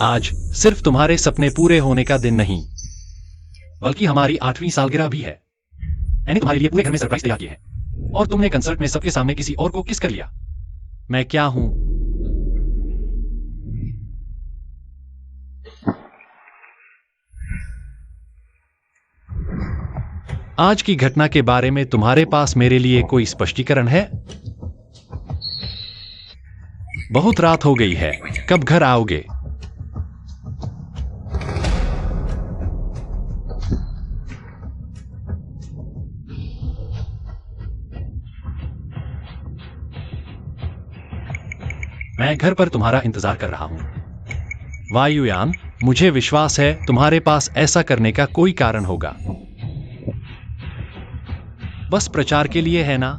आज सिर्फ तुम्हारे सपने पूरे होने का दिन नहीं, बल्कि हमारी 8वीं सालगिरह भी है। मैंने तुम्हारे लिए पूरे घर में सरप्राइज तैयार किए हैं और तुमने कंसर्ट में सबके सामने किसी और को किस कर लिया। मैं क्या हूं? आज की घटना के बारे में तुम्हारे पास मेरे लिए कोई स्पष्टीकरण है? बहुत रात हो गई है, कब घर आओगे? मैं घर पर तुम्हारा इंतजार कर रहा हूं। वायुयान, मुझे विश्वास है तुम्हारे पास ऐसा करने का कोई कारण होगा। बस प्रचार के लिए है ना?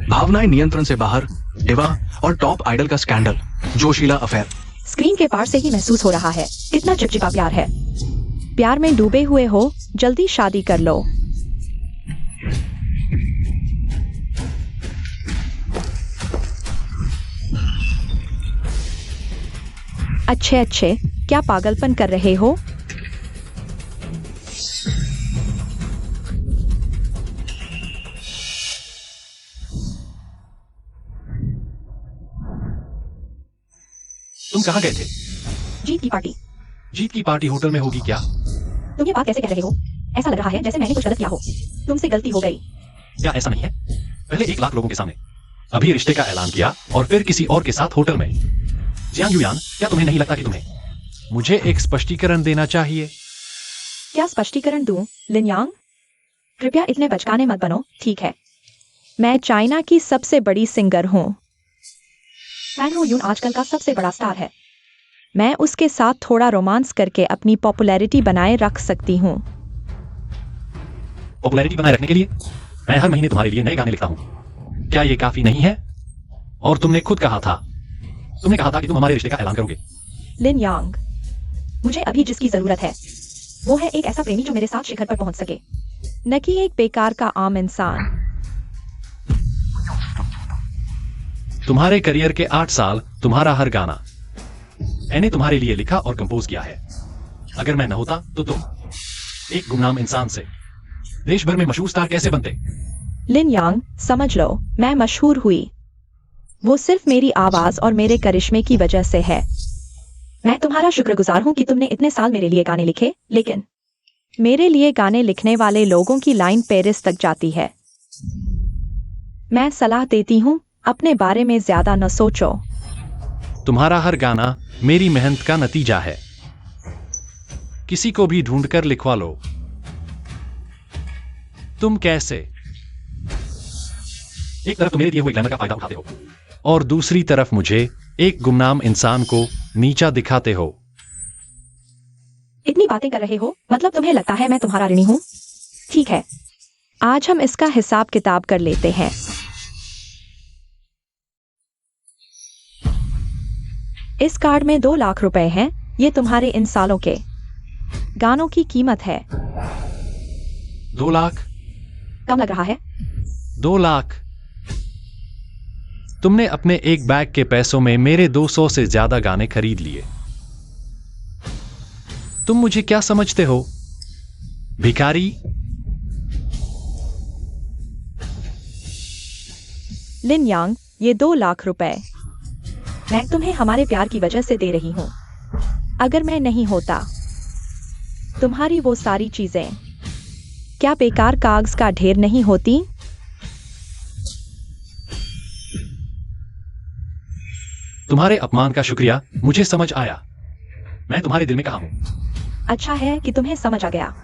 भावनाएं नियंत्रण से बाहर, डिवा और टॉप आइडल का स्कैंडल, जोशीला अफेयर। स्क्रीन के पार से ही महसूस हो रहा है कितना चिपचिपा प्यार है। प्यार में डूबे हुए हो, जल्दी शादी कर लो। अच्छे, क्या पागलपन कर रहे हो? तुम कहां गए थे? जीत की पार्टी। जीत की पार्टी होटल में होगी क्या? तुम ये बात कैसे कह रहे हो? ऐसा लग रहा है जैसे मैंने कुछ गलत किया हो। तुमसे गलती हो गई। क्या ऐसा नहीं है? पहले 1 लाख लोगों के सामने, अभी रिश्ते का ऐलान किया और फिर किसी और के साथ होटल में। जियांग युयान, क्या तुम्हें नहीं लगता कि तुम्हें मुझे एक स्पष्टीकरण देना चाहिए? क्या स्पष्टीकरण दूं, लिन यांग? कृपया इतने बचकाने मत बनो, ठीक है? मैं चाइना की सबसे बड़ी सिंगर हूँ। फैन हो यून आजकल का सबसे बड़ा स्टार है। मैं उसके साथ थोड़ा रोमांस करके अपनी पॉपुलैरिटी बनाए रख सकती हूँ। पॉपुलैरिटी बनाए रखने के लिए मैं हर महीने तुम्हारे लिए नए गाने लिखता हूँ। क्या ये काफी नहीं है? और तुमने खुद कहा था, तुमने कहा था कि तुम हमारे रिश्ते का ऐलान करोगे। लिन यांग, मुझे अभी जिसकी जरूरत है वो है एक ऐसा प्रेमी जो मेरे साथ शिखर पर पहुंच सके, न कि एक बेकार का आम इंसान। तुम्हारे करियर के 8 साल, तुम्हारा हर गाना मैंने तुम्हारे लिए लिखा और कंपोज किया है। अगर मैं न होता तो तुम एक गुमनाम इंसान से देश भर में मशहूर स्टार कैसे बनते? लिन यांग, समझ लो, मैं मशहूर हुई वो सिर्फ मेरी आवाज और मेरे करिश्मे की वजह से है। मैं तुम्हारा शुक्रगुजार हूं कि तुमने इतने साल मेरे लिए गाने लिखे, लेकिन मेरे लिए गाने लिखने वाले लोगों की लाइन पेरिस तक जाती है। मैं सलाह देती हूं, अपने बारे में ज्यादा न सोचो। तुम्हारा हर गाना मेरी मेहनत का नतीजा है। किसी को भी ढूंढकर लिखवा लो। तुम कैसे एक तरफ तुम मेरे दिए हुए ग्लैमर का फायदा उठाते हो और दूसरी तरफ मुझे एक गुमनाम इंसान को नीचा दिखाते हो। इतनी बातें कर रहे हो, मतलब तुम्हें लगता है मैं तुम्हारा ऋणी हूं? ठीक है, आज हम इसका हिसाब किताब कर लेते हैं। इस कार्ड में 2 लाख रुपए हैं। ये तुम्हारे इन सालों के गानों की कीमत है। 2 लाख? कम लग रहा है? 2 लाख? तुमने अपने एक बैग के पैसों में मेरे 200 से ज्यादा गाने खरीद लिए। तुम मुझे क्या समझते हो, भिखारी? लिन यांग, ये 2 लाख रुपए मैं तुम्हें हमारे प्यार की वजह से दे रही हूं। अगर मैं नहीं होता, तुम्हारी वो सारी चीजें क्या बेकार कागज का ढेर नहीं होती? तुम्हारे अपमान का शुक्रिया, मुझे समझ आया। मैं तुम्हारे दिल में कहाँ हूं। अच्छा है कि तुम्हें समझ आ गया।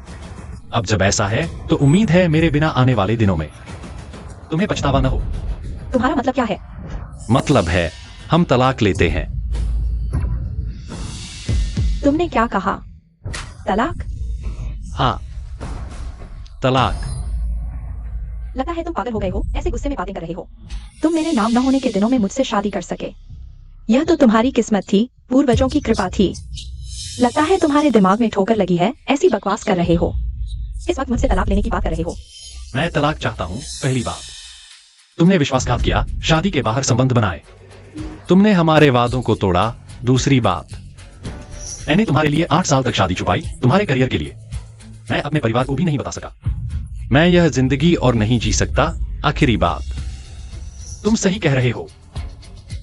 अब जब ऐसा है तो उम्मीद है मेरे बिना आने वाले दिनों में तुम्हें पछतावा न हो। तुम्हारा मतलब क्या है? मतलब है हम तलाक लेते हैं। तुमने क्या कहा? तलाक? हाँ, तलाक। लगता है तुम पागल हो गए हो, ऐसे गुस्से में बातें कर रहे हो। तुम मेरे नाम न होने के दिनों में मुझसे शादी कर सके, यह तो तुम्हारी किस्मत थी, पूर्वजों की कृपा थी। लगता है तुम्हारे दिमाग में ठोकर लगी है, ऐसी बकवास कर रहे हो। इस वक्त मुझसे तलाक लेने की बात कर रहे हो। मैं तलाक चाहता हूँ, पहली बात। तुमने विश्वासघात किया, शादी के बाहर संबंध बनाए, तुमने हमारे वादों को तोड़ा। दूसरी बात, मैंने तुम्हारे लिए 8 साल तक शादी छुपाई, तुम्हारे करियर के लिए। मैं अपने परिवार को भी नहीं बता सका। मैं यह जिंदगी और नहीं जी सकता। आखिरी बात, तुम सही कह रहे हो,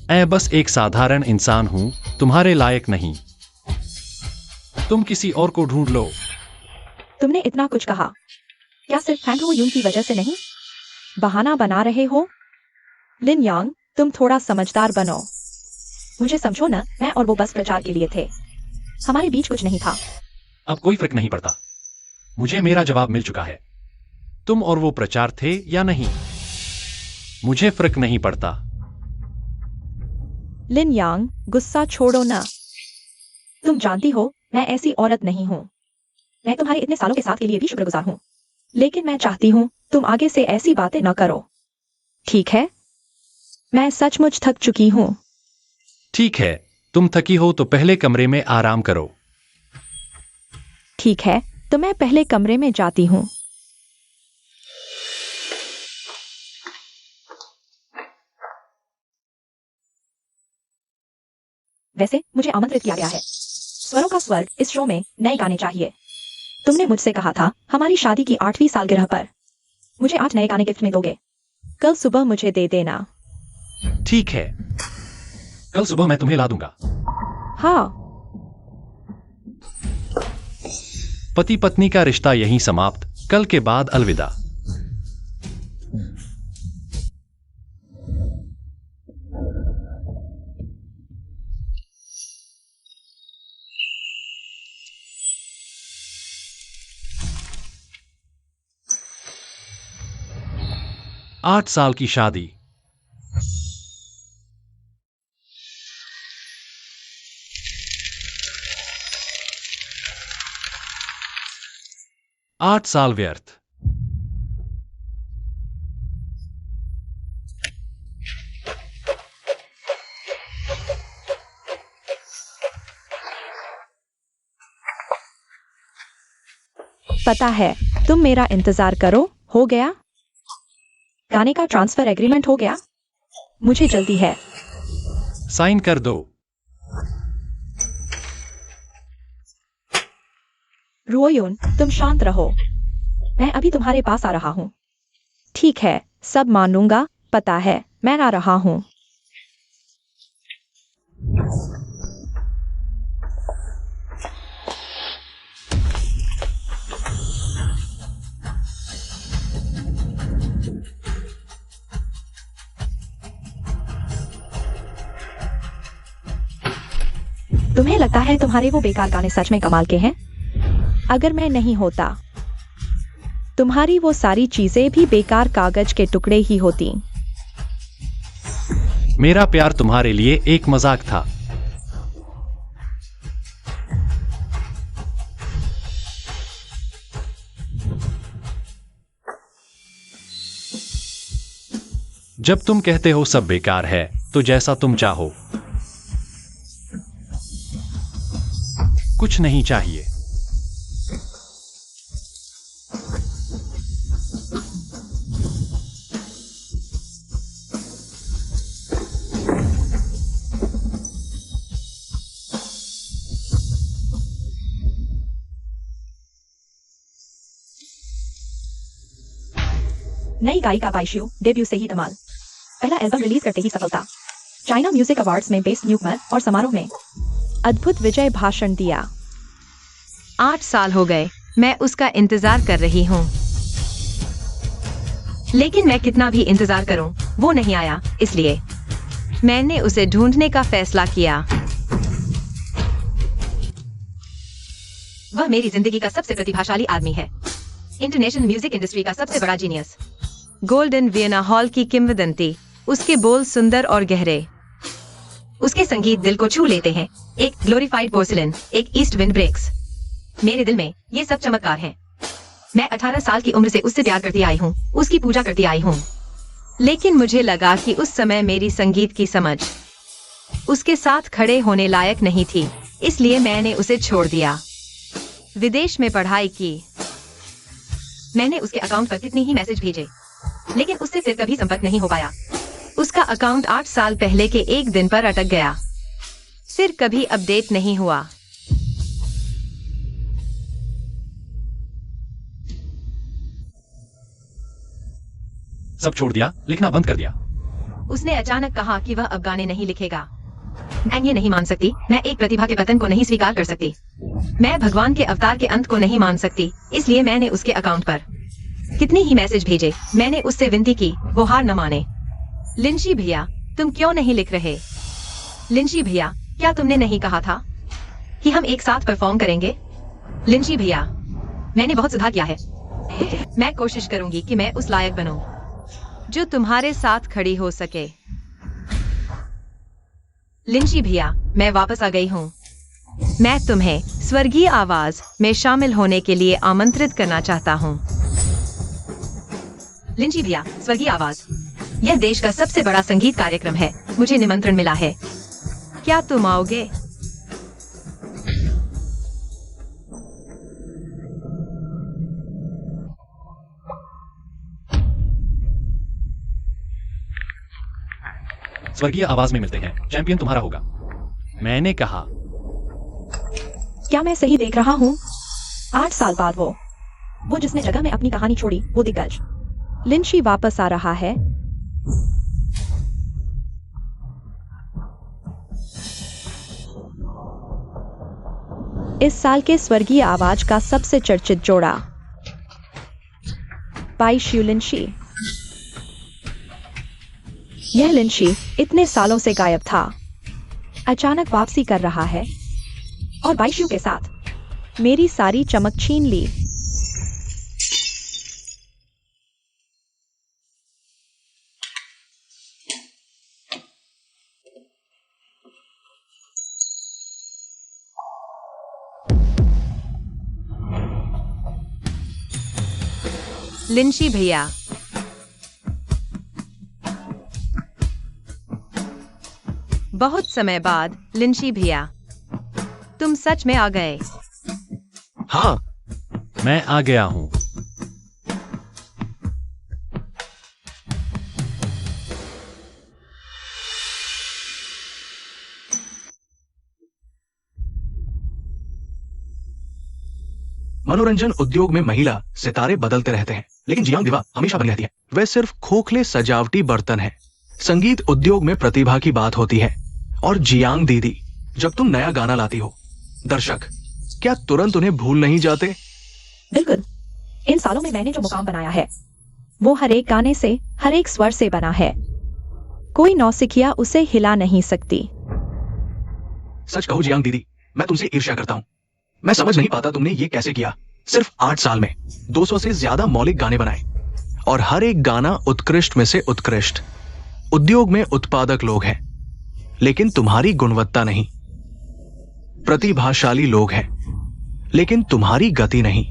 मैं बस एक साधारण इंसान हूं, तुम्हारे लायक नहीं। तुम किसी और को ढूंढ लो। तुमने इतना कुछ कहा, क्या सिर्फ फैंग हो यूं की वजह से नहीं? बहाना बना रहे हो? लिन यांग, तुम थोड़ा समझदार बनो। मुझे समझो ना, मैं और वो बस प्रचार के लिए थे, हमारे बीच कुछ नहीं था। अब कोई फर्क नहीं पड़ता, मुझे मेरा जवाब मिल चुका है। तुम और वो प्रचार थे या नहीं, मुझे फर्क नहीं पड़ता। लिन यांग, गुस्सा छोड़ो ना। तुम जानती हो मैं ऐसी औरत नहीं हूं। मैं तुम्हारे इतने सालों के साथ के लिए भी शुक्रगुजार हूं, लेकिन मैं चाहती हूं तुम आगे से ऐसी बातें न करो, ठीक है? मैं सचमुच थक चुकी हूं। ठीक है, तुम थकी हो तो पहले कमरे में आराम करो। ठीक है, तो मैं पहले कमरे में जाती हूं। वैसे मुझे आमंत्रित किया गया है। स्वरों का स्वर्ग इस शो में नए गाने चाहिए। तुमने मुझसे कहा था हमारी शादी की 8वीं सालगिरह पर मुझे 8 नए गाने गिफ्ट में दोगे। कल सुबह मुझे दे देना। ठीक है, कल सुबह मैं तुम्हें ला दूंगा। हाँ। पति पत्नी का रिश्ता यहीं समाप्त। कल के बाद अलविदा। आठ साल की शादी। आठ साल व्यर्थ। पता है, तुम मेरा इंतजार करो। हो गया? गाने का ट्रांसफर एग्रीमेंट हो गया? मुझे जल्दी है। साइन कर दो। रुओयुन, तुम शांत रहो। मैं अभी तुम्हारे पास आ रहा हूँ। ठीक है, सब मानूंगा। पता है, मैं आ रहा हूँ। तुम्हें लगता है तुम्हारे वो बेकार गाने सच में कमाल के हैं? अगर मैं नहीं होता, तुम्हारी वो सारी चीजें भी बेकार कागज के टुकड़े ही होती। मेरा प्यार तुम्हारे लिए एक मजाक था। जब तुम कहते हो सब बेकार है, तो जैसा तुम चाहो। कुछ नहीं चाहिए। नई गायिका बाइशियो डेब्यू से ही धमाल। पहला एल्बम रिलीज करते ही सफलता। चाइना म्यूजिक अवार्ड्स में बेस्ट न्यूकमर और समारोह में अद्भुत विजय भाषण दिया। 8 साल हो गए, मैं उसका इंतजार कर रही हूँ, लेकिन मैं कितना भी इंतजार करूँ, वो नहीं आया। इसलिए मैंने उसे ढूंढने का फैसला किया। वह मेरी जिंदगी का सबसे प्रतिभाशाली आदमी है, इंटरनेशनल म्यूजिक इंडस्ट्री का सबसे बड़ा जीनियस। गोल्डन वियना हॉल की किंवदंती। उसके बोल सुंदर और गहरे, उसके संगीत दिल को छू लेते हैं। एक ग्लोरीफाइड पोर्सिलेन, एक ईस्ट विंड ब्रेक्स। मेरे दिल में ये सब चमत्कार हैं। मैं 18 साल की उम्र से उससे प्यार करती आई हूँ, उसकी पूजा करती आई हूँ। लेकिन मुझे लगा कि उस समय मेरी संगीत की समझ उसके साथ खड़े होने लायक नहीं थी, इसलिए मैंने उसे छोड़ दिया। विदेश में पढ़ाई की। मैंने उसके अकाउंट पर कितनी ही मैसेज भेजे, लेकिन उससे फिर कभी संपर्क नहीं हो पाया। उसका अकाउंट 8 साल पहले के एक दिन पर अटक गया, फिर कभी अपडेट नहीं हुआ। सब छोड़ दिया, लिखना बंद कर दिया। उसने अचानक कहा कि वह अब गाने नहीं लिखेगा। मैं ये नहीं मान सकती, मैं एक प्रतिभा के पतन को नहीं स्वीकार कर सकती। मैं भगवान के अवतार के अंत को नहीं मान सकती, इसलिए मैंने उसके अकाउंट पर कितने ही मैसेज भेजे। मैंने उससे विनती की, वो हार न माने। लिंशी भैया, तुम क्यों नहीं लिख रहे? लिंशी भैया, क्या तुमने नहीं कहा था कि हम एक साथ परफॉर्म करेंगे? लिंशी भैया, मैंने बहुत सुधार किया है। मैं कोशिश करूंगी कि मैं उस लायक बनूं जो तुम्हारे साथ खड़ी हो सके। लिंशी भैया, मैं वापस आ गई हूँ। मैं तुम्हें स्वर्गीय आवाज में शामिल होने के लिए आमंत्रित करना चाहता हूँ। लिंशी भैया, स्वर्गीय आवाज, यह देश का सबसे बड़ा संगीत कार्यक्रम है। मुझे निमंत्रण मिला है, क्या तुम आओगे? स्वर्गीय आवाज में मिलते हैं, चैंपियन तुम्हारा होगा। मैंने कहा। क्या मैं सही देख रहा हूँ? 8 साल बाद वो जिसने जगह में अपनी कहानी छोड़ी, वो दिग्गज लिंशी वापस आ रहा है। इस साल के स्वर्गीय आवाज का सबसे चर्चित जोड़ा बाईशू लिंशी। यह लिंशी इतने सालों से गायब था, अचानक वापसी कर रहा है और बाईशू के साथ मेरी सारी चमक छीन ली। लिंशी भैया, बहुत समय बाद। लिंशी भैया, तुम सच में आ गए? हाँ, मैं आ गया हूं। मनोरंजन उद्योग में महिला सितारे बदलते रहते हैं, लेकिन जियांग दिवा हमेशा बनी रहती है। वह सिर्फ खोखले सजावटी बर्तन है। संगीत उद्योग में प्रतिभा की बात होती है। और जियांग दीदी, जब तुम नया गाना लाती हो, दर्शक क्या तुरंत उन्हें भूल नहीं जाते? बिल्कुल। इन सालों में मैंने जो मुकाम बनाया है, वो हर एक गाने से, हर एक स्वर से बना है। कोई नौसिखिया उसे हिला नहीं सकती। सच कहूं जियांग दीदी, मैं तुमसे ईर्ष्या करता हूं। मैं समझ नहीं पाता तुमने ये कैसे किया। सिर्फ 8 साल में 200 से ज्यादा मौलिक गाने बनाए, और हर एक गाना उत्कृष्ट में से उत्कृष्ट। उद्योग में उत्पादक लोग हैं, लेकिन तुम्हारी गुणवत्ता नहीं। प्रतिभाशाली लोग हैं, लेकिन तुम्हारी गति नहीं।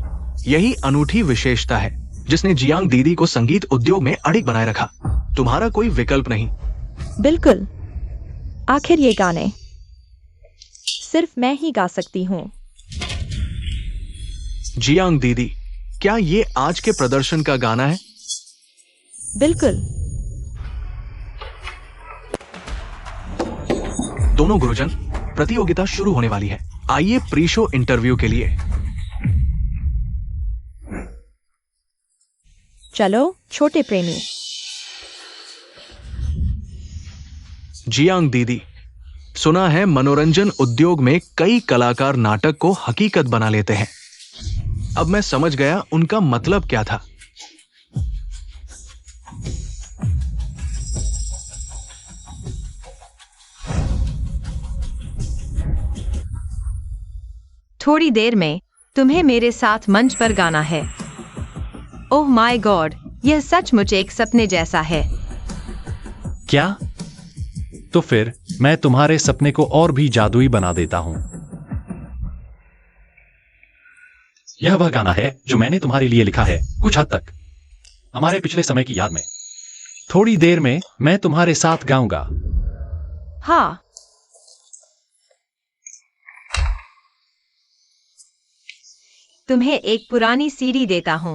यही अनूठी विशेषता है जिसने जियांग दीदी को संगीत उद्योग में अड़िग बनाए रखा। तुम्हारा कोई विकल्प नहीं। बिल्कुल। आखिर ये गाने सिर्फ मैं ही गा सकती हूँ। जियांग दीदी, क्या ये आज के प्रदर्शन का गाना है? बिल्कुल। दोनों गुरुजन, प्रतियोगिता शुरू होने वाली है। आइए प्री शो इंटरव्यू के लिए। चलो छोटे प्रेमी। जियांग दीदी, सुना है मनोरंजन उद्योग में कई कलाकार नाटक को हकीकत बना लेते हैं। अब मैं समझ गया उनका मतलब क्या था। थोड़ी देर में तुम्हें मेरे साथ मंच पर गाना है। ओह माय गॉड, यह सचमुच एक सपने जैसा है। क्या? तो फिर मैं तुम्हारे सपने को और भी जादुई बना देता हूं। यह वह गाना है जो मैंने तुम्हारे लिए लिखा है, कुछ हद तक हमारे पिछले समय की याद में। थोड़ी देर में मैं तुम्हारे साथ गाऊंगा। हाँ, तुम्हें एक पुरानी सीडी देता हूं।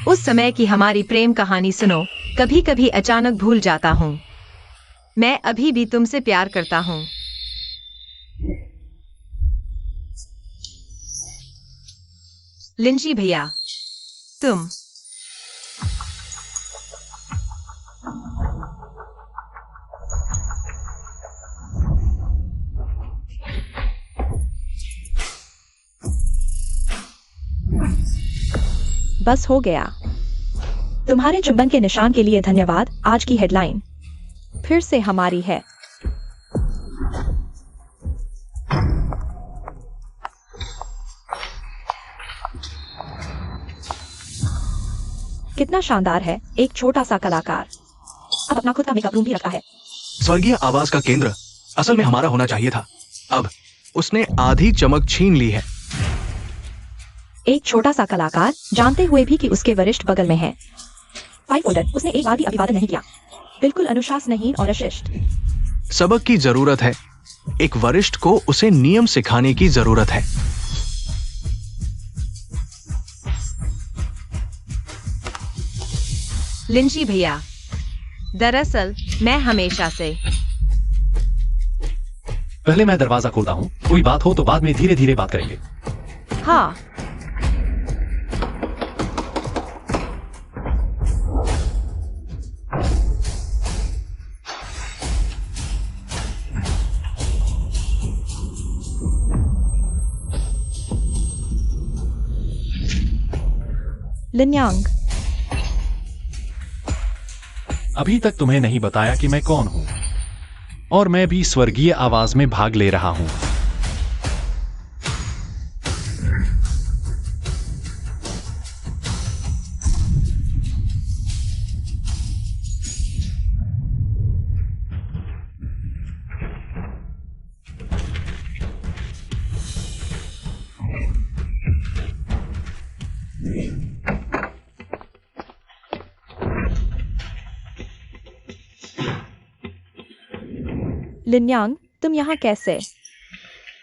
उस समय की हमारी प्रेम कहानी सुनो। कभी कभी अचानक भूल जाता हूँ। मैं अभी भी तुमसे प्यार करता हूँ। लिंची भैया, तुम बस हो गया। तुम्हारे चुंबन के निशान के लिए धन्यवाद। आज की हेडलाइन फिर से हमारी है। कितना शानदार है, एक छोटा सा कलाकार अब अपना खुद का मेकअप रूम भी रखा है। स्वर्गीय आवाज का केंद्र असल में हमारा होना चाहिए था। अब उसने आधी चमक छीन ली है। एक छोटा सा कलाकार, जानते हुए भी कि उसके वरिष्ठ बगल में है। फाइल फोल्डर, उसने एक बार भी अभिवादन नहीं किया। बिल्कुल अनुशासनहीन और अशिष्ट। सबक की जरूरत है। एक वरिष्ठ को उसे नियम सिखाने की जरूरत है। लिंची भैया, दरअसल मैं हमेशा से पहले मैं दरवाजा खोलता हूँ। कोई बात हो तो बाद में धीरे धीरे बात करेंगे। हाँ, लिन्यांग, अभी तक तुम्हें नहीं बताया कि मैं कौन हूं, और मैं भी स्वर्गीय आवाज में भाग ले रहा हूं। लिन्यांग, तुम यहाँ कैसे?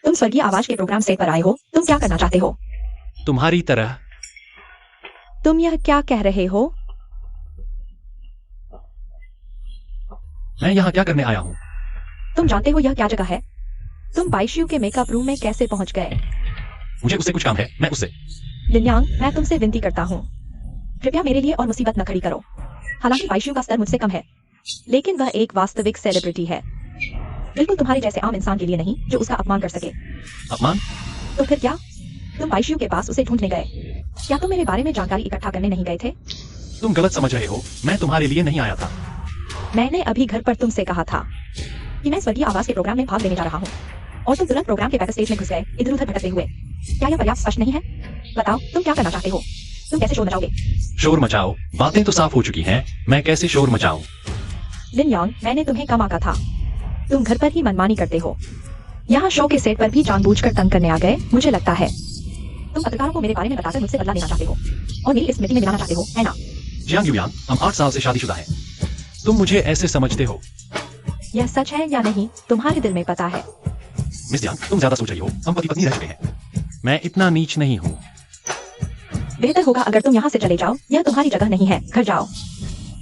तुम स्वर्गीय आवाज के प्रोग्राम सेट पर आए हो। तुम क्या करना चाहते हो? तुम्हारी तरह। तुम यह क्या कह रहे हो? मैं यहाँ क्या करने आया हूँ? तुम जानते हो यह क्या जगह है? तुम बाइशू के मेकअप रूम में कैसे पहुंच गए? मुझे उससे कुछ काम है। मैं उससे लिन्यांग, मैं तुमसे विनती करता हूँ, कृपया मेरे लिए और मुसीबत न खड़ी करो। हालांकि बाइशू का स्तर मुझसे कम है, लेकिन वह एक वास्तविक सेलिब्रिटी है। बिल्कुल तुम्हारे जैसे आम इंसान के लिए नहीं जो उसका अपमान कर सके। अपमान? तो फिर क्या? तुम बाइशू के पास उसे ढूंढने गए। क्या तुम मेरे बारे में जानकारी इकट्ठा करने नहीं गए थे? तुम गलत समझ रहे हो। मैं तुम्हारे लिए नहीं आया था। मैंने अभी घर पर तुमसे कहा था कि मैं स्वर्गीय आवाज के प्रोग्राम में भाग लेने जा रहा हूँ, और तुम तुरंत प्रोग्राम के बैक स्टेज में घुस गए, इधर उधर भटकते हुए। क्या यह पर्याप्त स्पष्ट नहीं है? बताओ, तुम क्या करना चाहते हो? तुम कैसे शोर मचाओगे? शोर मचाओ? बातें तो साफ हो चुकी हैं। मैं कैसे शोर मचाऊं? लिन्यांग, मैंने तुम्हें कम आका था। तुम घर पर ही मनमानी करते हो। यहाँ शो के सेट पर भी जानबूझकर तंग करने आ गए, मुझे लगता है। तुम पत्रकारों को मेरे बारे में बताकर मुझसे बदला लेना चाहते हो और मेरी इस मीटिंग में मिलाना चाहते हो, है ना? जियांग युयांग, हम 8 साल से शादीशुदा हैं। तुम मुझे ऐसे समझते हो? यह सच है या नहीं, तुम्हारे दिल में पता है। मिस जियांग, तुम ज्यादा सोच रही हो। हम पति पत्नी रह चुके हैं। मैं इतना नीच नहीं हूँ। बेहतर होगा अगर तुम यहाँ से चले जाओ। यह तुम्हारी जगह नहीं है, घर जाओ।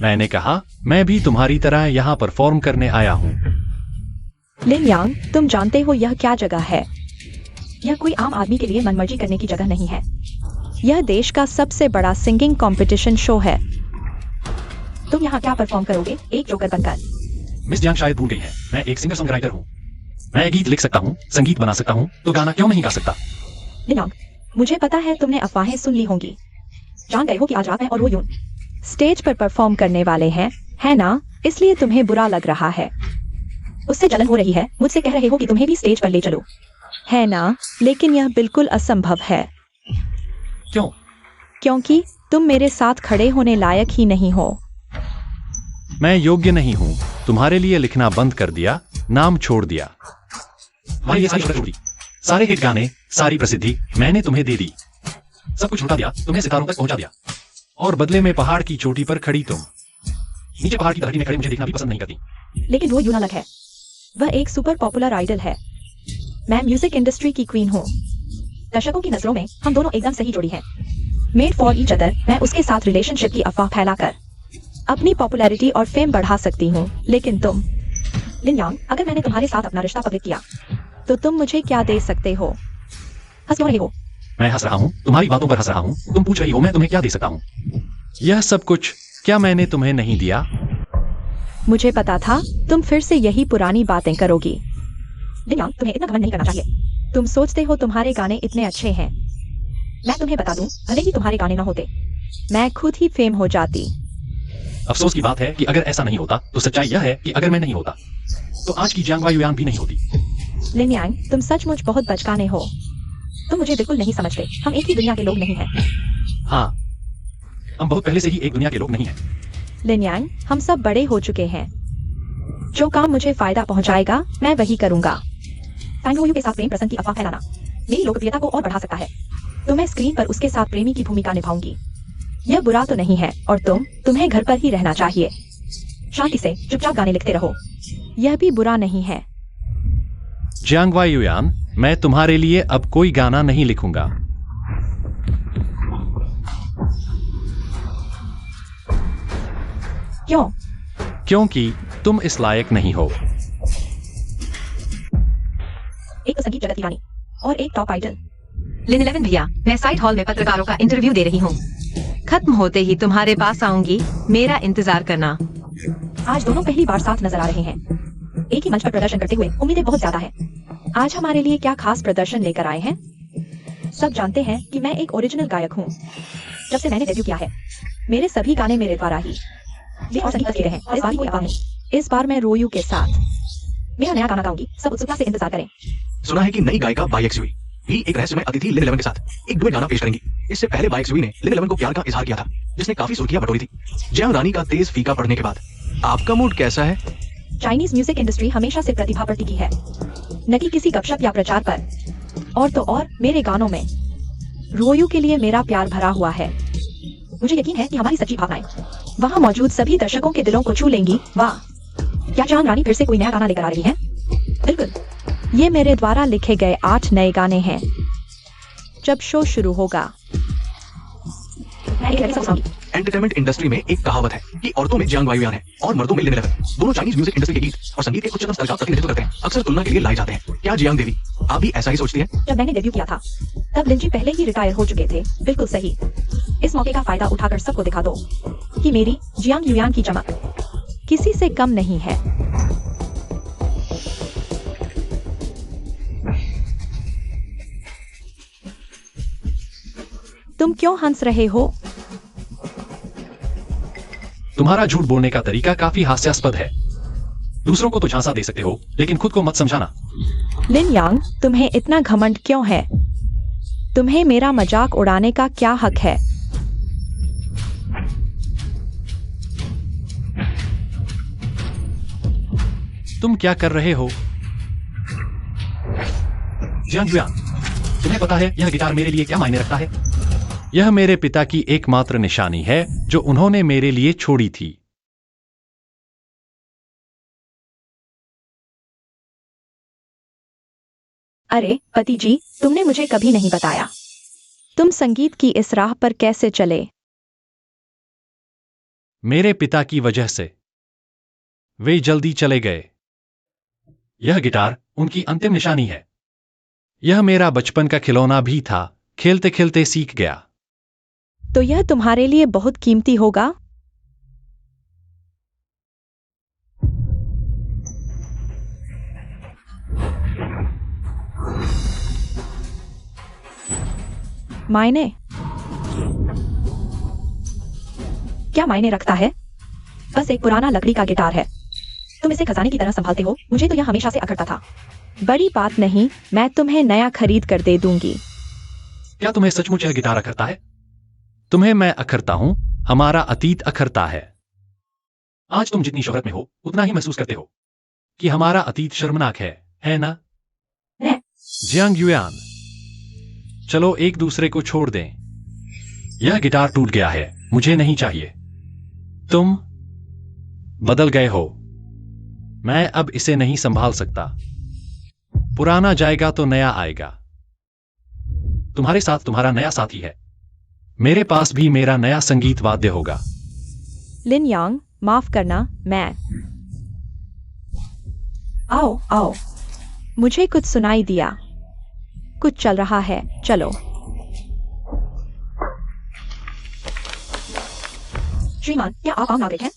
मैंने कहा, मैं भी तुम्हारी तरह यहाँ परफॉर्म करने आया हूँ। लिन्यांग, तुम जानते हो यह क्या जगह है? यह कोई आम आदमी के लिए मनमर्जी करने की जगह नहीं है। यह देश का सबसे बड़ा सिंगिंग कंपटीशन शो है। तुम यहाँ क्या परफॉर्म करोगे, एक जोकर बनकर? मिस जियांग शायद भूल गई है, मैं एक सिंगर सॉन्गराइटर हूँ। मैं गीत लिख सकता हूँ, संगीत बना सकता हूँ, तो गाना क्यों नहीं गा सकता? लिन्यांग, मुझे पता है तुमने अफवाहें सुन ली होंगी। जान गए हो कि आज रात मैं और वो यून स्टेज पर परफॉर्म करने वाले हैं, है ना? इसलिए तुम्हें बुरा लग रहा है। उससे जलन हो रही है। मुझसे कह रहे हो कि तुम्हें भी स्टेज पर ले चलो, है ना? लेकिन यह बिल्कुल असंभव है। क्यों? क्योंकि तुम मेरे साथ खड़े होने लायक ही नहीं हो। मैं योग्य नहीं हूँ। तुम्हारे लिए लिखना बंद कर दिया, नाम छोड़ दिया। भाई ये सारी शोहरत छोड़ दी, सारे हिट गाने, सारी प्रसिद्धि मैंने तुम्हें दे दी। सब कुछ लुटा दिया, तुम्हें सितारों तक पहुंचा दिया, और बदले में पहाड़ की चोटी पर खड़ी तुम नीचे पहाड़ की तलहटी में खड़े मुझे देखना भी पसंद नहीं करती। लेकिन वो यून अलग है। वह एक सुपर पॉपुलर आइडल है। मैं म्यूजिक इंडस्ट्री की क्वीन हूँ। दर्शकों की नजरों में हम दोनों एकदम सही जोड़ी हैं। मेड फॉर ईच अदर मैं उसके साथ रिलेशनशिप की अफवाह फैलाकर अपनी पॉपुलैरिटी और फेम बढ़ा सकती हूँ, लेकिन तुम लिन यांग, अगर मैंने तुम्हारे साथ अपना रिश्ता पब्लिक किया तो तुम मुझे क्या दे सकते हो? हंस क्यों रहे हो? मैं हंस रहा हूँ, तुम्हारी बातों पर हंस रहा हूँ। तुम पूछ रही हो मैं तुम्हें क्या दे सकता हूँ? यह सब कुछ क्या मैंने तुम्हें नहीं दिया? मुझे पता था तुम फिर से यही पुरानी बातें करोगी। लिन यांग, तुम्हें इतना घमंड नहीं करना चाहिए। तुम सोचते हो तुम्हारे गाने इतने अच्छे हैं। मैं तुम्हें बता दूं, भले ही तुम्हारे गाने ना होते, मैं खुद ही फेम हो जाती। अफसोस की बात है कि अगर ऐसा नहीं होता तो सच्चाई यह है कि अगर मैं नहीं होता तो आज की जियांग वायुयान भी नहीं होती। लिन यांग, तुम सचमुच बहुत बचकाने हो। तुम मुझे बिल्कुल नहीं समझते। हम एक ही दुनिया के लोग नहीं हैं। हाँ, हम बहुत पहले से ही एक दुनिया के लोग नहीं हैं। लिन यांग, हम सब बड़े हो चुके हैं। जो काम मुझे फायदा पहुंचाएगा मैं वही करूंगा। फैंगोयू के साथ प्रेम प्रसंग की अफवाह फैलाना मेरी लोकप्रियता को और बढ़ा सकता है, तो मैं स्क्रीन पर उसके साथ प्रेमी की भूमिका निभाऊंगी। यह बुरा तो नहीं है, और तुम्हें घर पर ही रहना चाहिए। शांति से चुपचाप गाने लिखते रहो। यह भी बुरा नहीं है। जियांग वायुयान, मैं तुम्हारे लिए अब कोई गाना नहीं लिखूंगा। क्यों? क्योंकि तुम इस लायक नहीं हो। एक तो संगीत जगत की रानी और एक टॉप आइडल। लिन 11 भैया, मैं साइट हॉल में पत्रकारों का इंटरव्यू दे रही हूँ। खत्म होते ही तुम्हारे पास आऊंगी, मेरा इंतजार करना। आज दोनों पहली बार साथ नजर आ रहे हैं, एक ही मंच पर प्रदर्शन करते हुए। उम्मीदें बहुत ज्यादा है। आज हमारे लिए क्या खास प्रदर्शन लेकर आए हैं? सब जानते हैं कि मैं एक ओरिजिनल गायक हूँ। जब से मैंने डेब्यू किया है, मेरे सभी गाने मेरे द्वारा ही लिख और संगीत किए हैं। इस बार कोई आवाज नहीं। इस बार मैं रोयू के साथ मेरा नया गाना गाऊंगी। सब उत्सुकता से इंतजार करें। सुना है कि नई गायिका बाई एक्सुई भी एक रहस्यमय अतिथि लिन 11 के साथ एक डुएट गाना पेश करेंगी। इससे पहले बाई एक्सुई ने लिन 11 को प्यार का इजहार किया था, जिसने काफी सुर्खियां बटोरी थी। जियांग रानी का तेज फीका पड़ने के बाद आपका मूड कैसा है? चाइनीज म्यूजिक इंडस्ट्री हमेशा से प्रतिभा पर टिकी है, न कि किसी गपशप या प्रचार पर। और तो और मेरे गानों में रोयू के लिए मेरा प्यार भरा हुआ है। मुझे यकीन है कि हमारी सच्ची भावनाएं वहाँ मौजूद सभी दर्शकों के दिलों को छू लेंगी। वाह, क्या जियांग रानी फिर से कोई नया गाना लेकर आ रही है? बिल्कुल, ये मेरे द्वारा लिखे गए 8 नए गाने हैं। जब शो शुरू होगा मैं एक लड़की सुनाऊंगी। एंटरटेनमेंट इंडस्ट्री में एक कहावत है कि औरतों में जियांग वायुयान है और मर्दों में लिन 11। दोनों चाइनीज म्यूजिक इंडस्ट्री के गीत और संगीत के उच्चतम स्तर का प्रतिनिधित्व करते हैं, अक्सर तुलना के लिए लाए जाते हैं। क्या जियांग देवी, आप भी ऐसा ही सोचती हैं? जब मैंने डेब्यू किया था तब लिंजी पहले ही रिटायर हो चुके थे। बिल्कुल सही। इस मौके का फायदा उठाकर सबको दिखा दो कि मेरी जियांग युयान की चमक किसी से कम नहीं है। तुम क्यों हंस रहे हो? तुम्हारा झूठ बोलने का तरीका काफी हास्यास्पद है। दूसरों को तो झांसा दे सकते हो, लेकिन खुद को मत समझाना। लिन यांग, तुम्हें इतना घमंड क्यों है? तुम्हें मेरा मजाक उड़ाने का क्या हक है? तुम क्या कर रहे हो? जियांग युयान, तुम्हें पता है यह गिटार मेरे लिए क्या मायने रखता है? यह मेरे पिता की एकमात्र निशानी है जो उन्होंने मेरे लिए छोड़ी थी। अरे पति जी, तुमने मुझे कभी नहीं बताया तुम संगीत की इस राह पर कैसे चले? मेरे पिता की वजह से। वे जल्दी चले गए। यह गिटार उनकी अंतिम निशानी है। यह मेरा बचपन का खिलौना भी था, खेलते खेलते सीख गया। तो यह तुम्हारे लिए बहुत कीमती होगा। मायने? क्या मायने रखता है? बस एक पुराना लकड़ी का गिटार है। तुम इसे खजाने की तरह संभालते हो। मुझे तो यह हमेशा से अखरता था। बड़ी बात नहीं, मैं तुम्हें नया खरीद कर दे दूंगी। क्या तुम्हें सचमुच यह गिटार अखरता है? तुम्हें मैं अखरता हूं, हमारा अतीत अखरता है। आज तुम जितनी शोहरत में हो उतना ही महसूस करते हो कि हमारा अतीत शर्मनाक है ना? जियांग युयान, चलो एक दूसरे को छोड़ दें। यह गिटार टूट गया है, मुझे नहीं चाहिए। तुम बदल गए हो। मैं अब इसे नहीं संभाल सकता। पुराना जाएगा तो नया आएगा। तुम्हारे साथ तुम्हारा नया साथी है। मेरे पास भी मेरा नया संगीत वाद्य होगा। लिन यांग, माफ करना, मैं। आओ आओ, मुझे कुछ सुनाई दिया। कुछ चल रहा है, चलो। श्रीमान, क्या आप आम नागरिक हैं?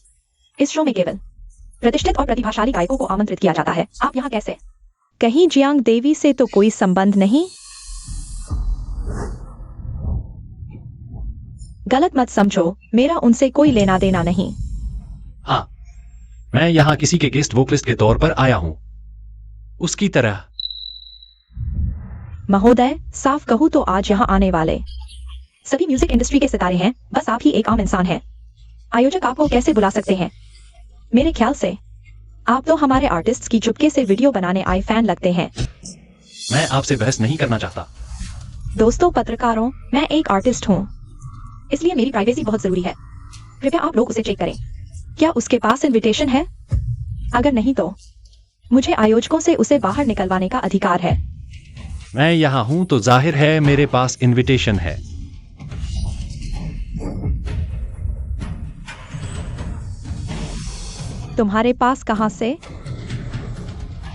इस शो में केवल प्रतिष्ठित और प्रतिभाशाली गायकों को आमंत्रित किया जाता है। आप यहाँ कैसे? कहीं जियांग देवी से तो कोई संबंध नहीं? गलत मत समझो, मेरा उनसे कोई लेना देना नहीं। हाँ, मैं यहाँ किसी के गेस्ट वोकलिस्ट के तौर पर आया हूँ, उसकी तरह। महोदय, साफ कहूँ तो आज यहाँ आने वाले सभी म्यूजिक इंडस्ट्री के सितारे हैं, बस आप ही एक आम इंसान हैं। आयोजक आपको कैसे बुला सकते हैं? मेरे ख्याल से आप तो हमारे आर्टिस्ट की चुपके से वीडियो बनाने आए फैन लगते हैं। मैं आपसे बहस नहीं करना चाहता। दोस्तों पत्रकारों, मैं एक आर्टिस्ट हूँ, इसलिए मेरी प्राइवेसी बहुत जरूरी है। कृपया आप लोग उसे चेक करें। क्या उसके पास इनविटेशन है? अगर नहीं तो मुझे आयोजकों से उसे बाहर निकलवाने का अधिकार है। मैं यहाँ हूँ तो जाहिर है मेरे पास इनविटेशन है। तुम्हारे पास कहाँ से?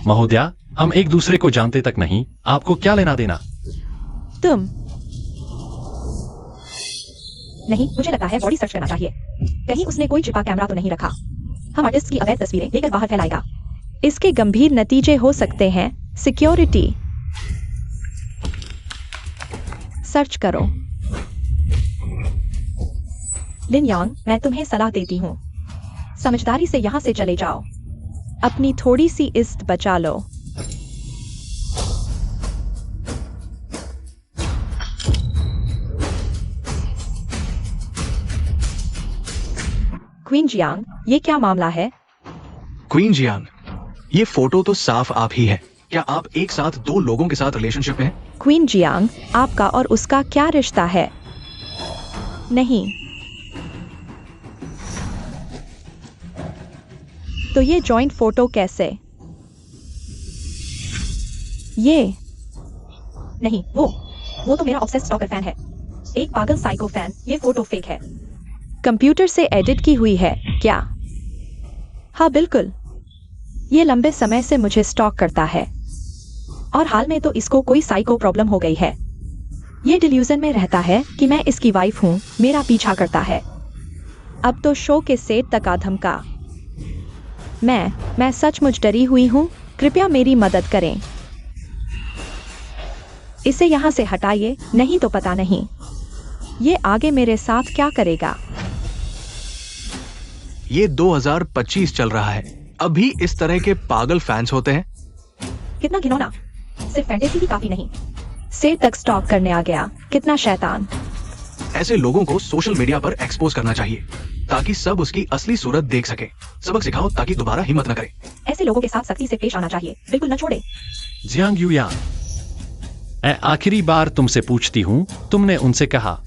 महोदया, हम एक दूसरे को जानते तक नहीं, आपको क्या लेना देना? तुम नहीं, मुझे लगता है बॉडी सर्च करना चाहिए। कहीं उसने कोई छिपा कैमरा तो नहीं रखा? हम आर्टिस्ट की अवैध तस्वीरें लेकर बाहर फैलाएगा। इसके गंभीर नतीजे हो सकते हैं। सिक्योरिटी सर्च करो। लिन यांग, मैं तुम्हें सलाह देती हूँ, समझदारी से यहाँ से चले जाओ। अपनी थोड़ी सी इज्जत बचा लो। क्वीन जियांग, ये क्या मामला है? क्वीन जियांग, ये फोटो तो साफ आप ही है। क्या आप एक साथ दो लोगों के साथ रिलेशनशिप में हैं? क्वीन जियांग, आपका और उसका क्या रिश्ता है? नहीं। तो ये जॉइंट फोटो कैसे? ये नहीं, वो तो मेरा ऑब्सेस्ड स्टॉकर फैन है, एक पागल साइको फैन। ये फोटो फेक है, कंप्यूटर से एडिट की हुई है क्या? हाँ बिल्कुल, ये लंबे समय से मुझे स्टॉक करता है और हाल में तो इसको कोई साइको प्रॉब्लम हो गई है। ये डिल्यूजन में रहता है कि मैं इसकी वाइफ हूँ, मेरा पीछा करता है। अब तो शो के सेट तक आ धमका। मैं सचमुच डरी हुई हूँ, कृपया मेरी मदद करें। इसे यहाँ से हटाइए, नहीं तो पता नहीं ये आगे मेरे साथ क्या करेगा। ये 2025 चल रहा है, अभी इस तरह के पागल फैंस होते हैं? कितना घिनौना, सिर्फ फैंटेसी ही काफी नहीं, सेट तक स्टॉक करने आ गया। कितना शैतान। ऐसे लोगों को सोशल मीडिया पर एक्सपोज करना चाहिए ताकि सब उसकी असली सूरत देख सके। सबक सिखाओ ताकि दोबारा हिम्मत न करे। ऐसे लोगों के साथ सख्ती से पेश आना चाहिए, बिल्कुल न छोड़े। जियांग युयांग, मैं आखिरी बार तुमसे पूछती हूँ, तुमने उनसे कहा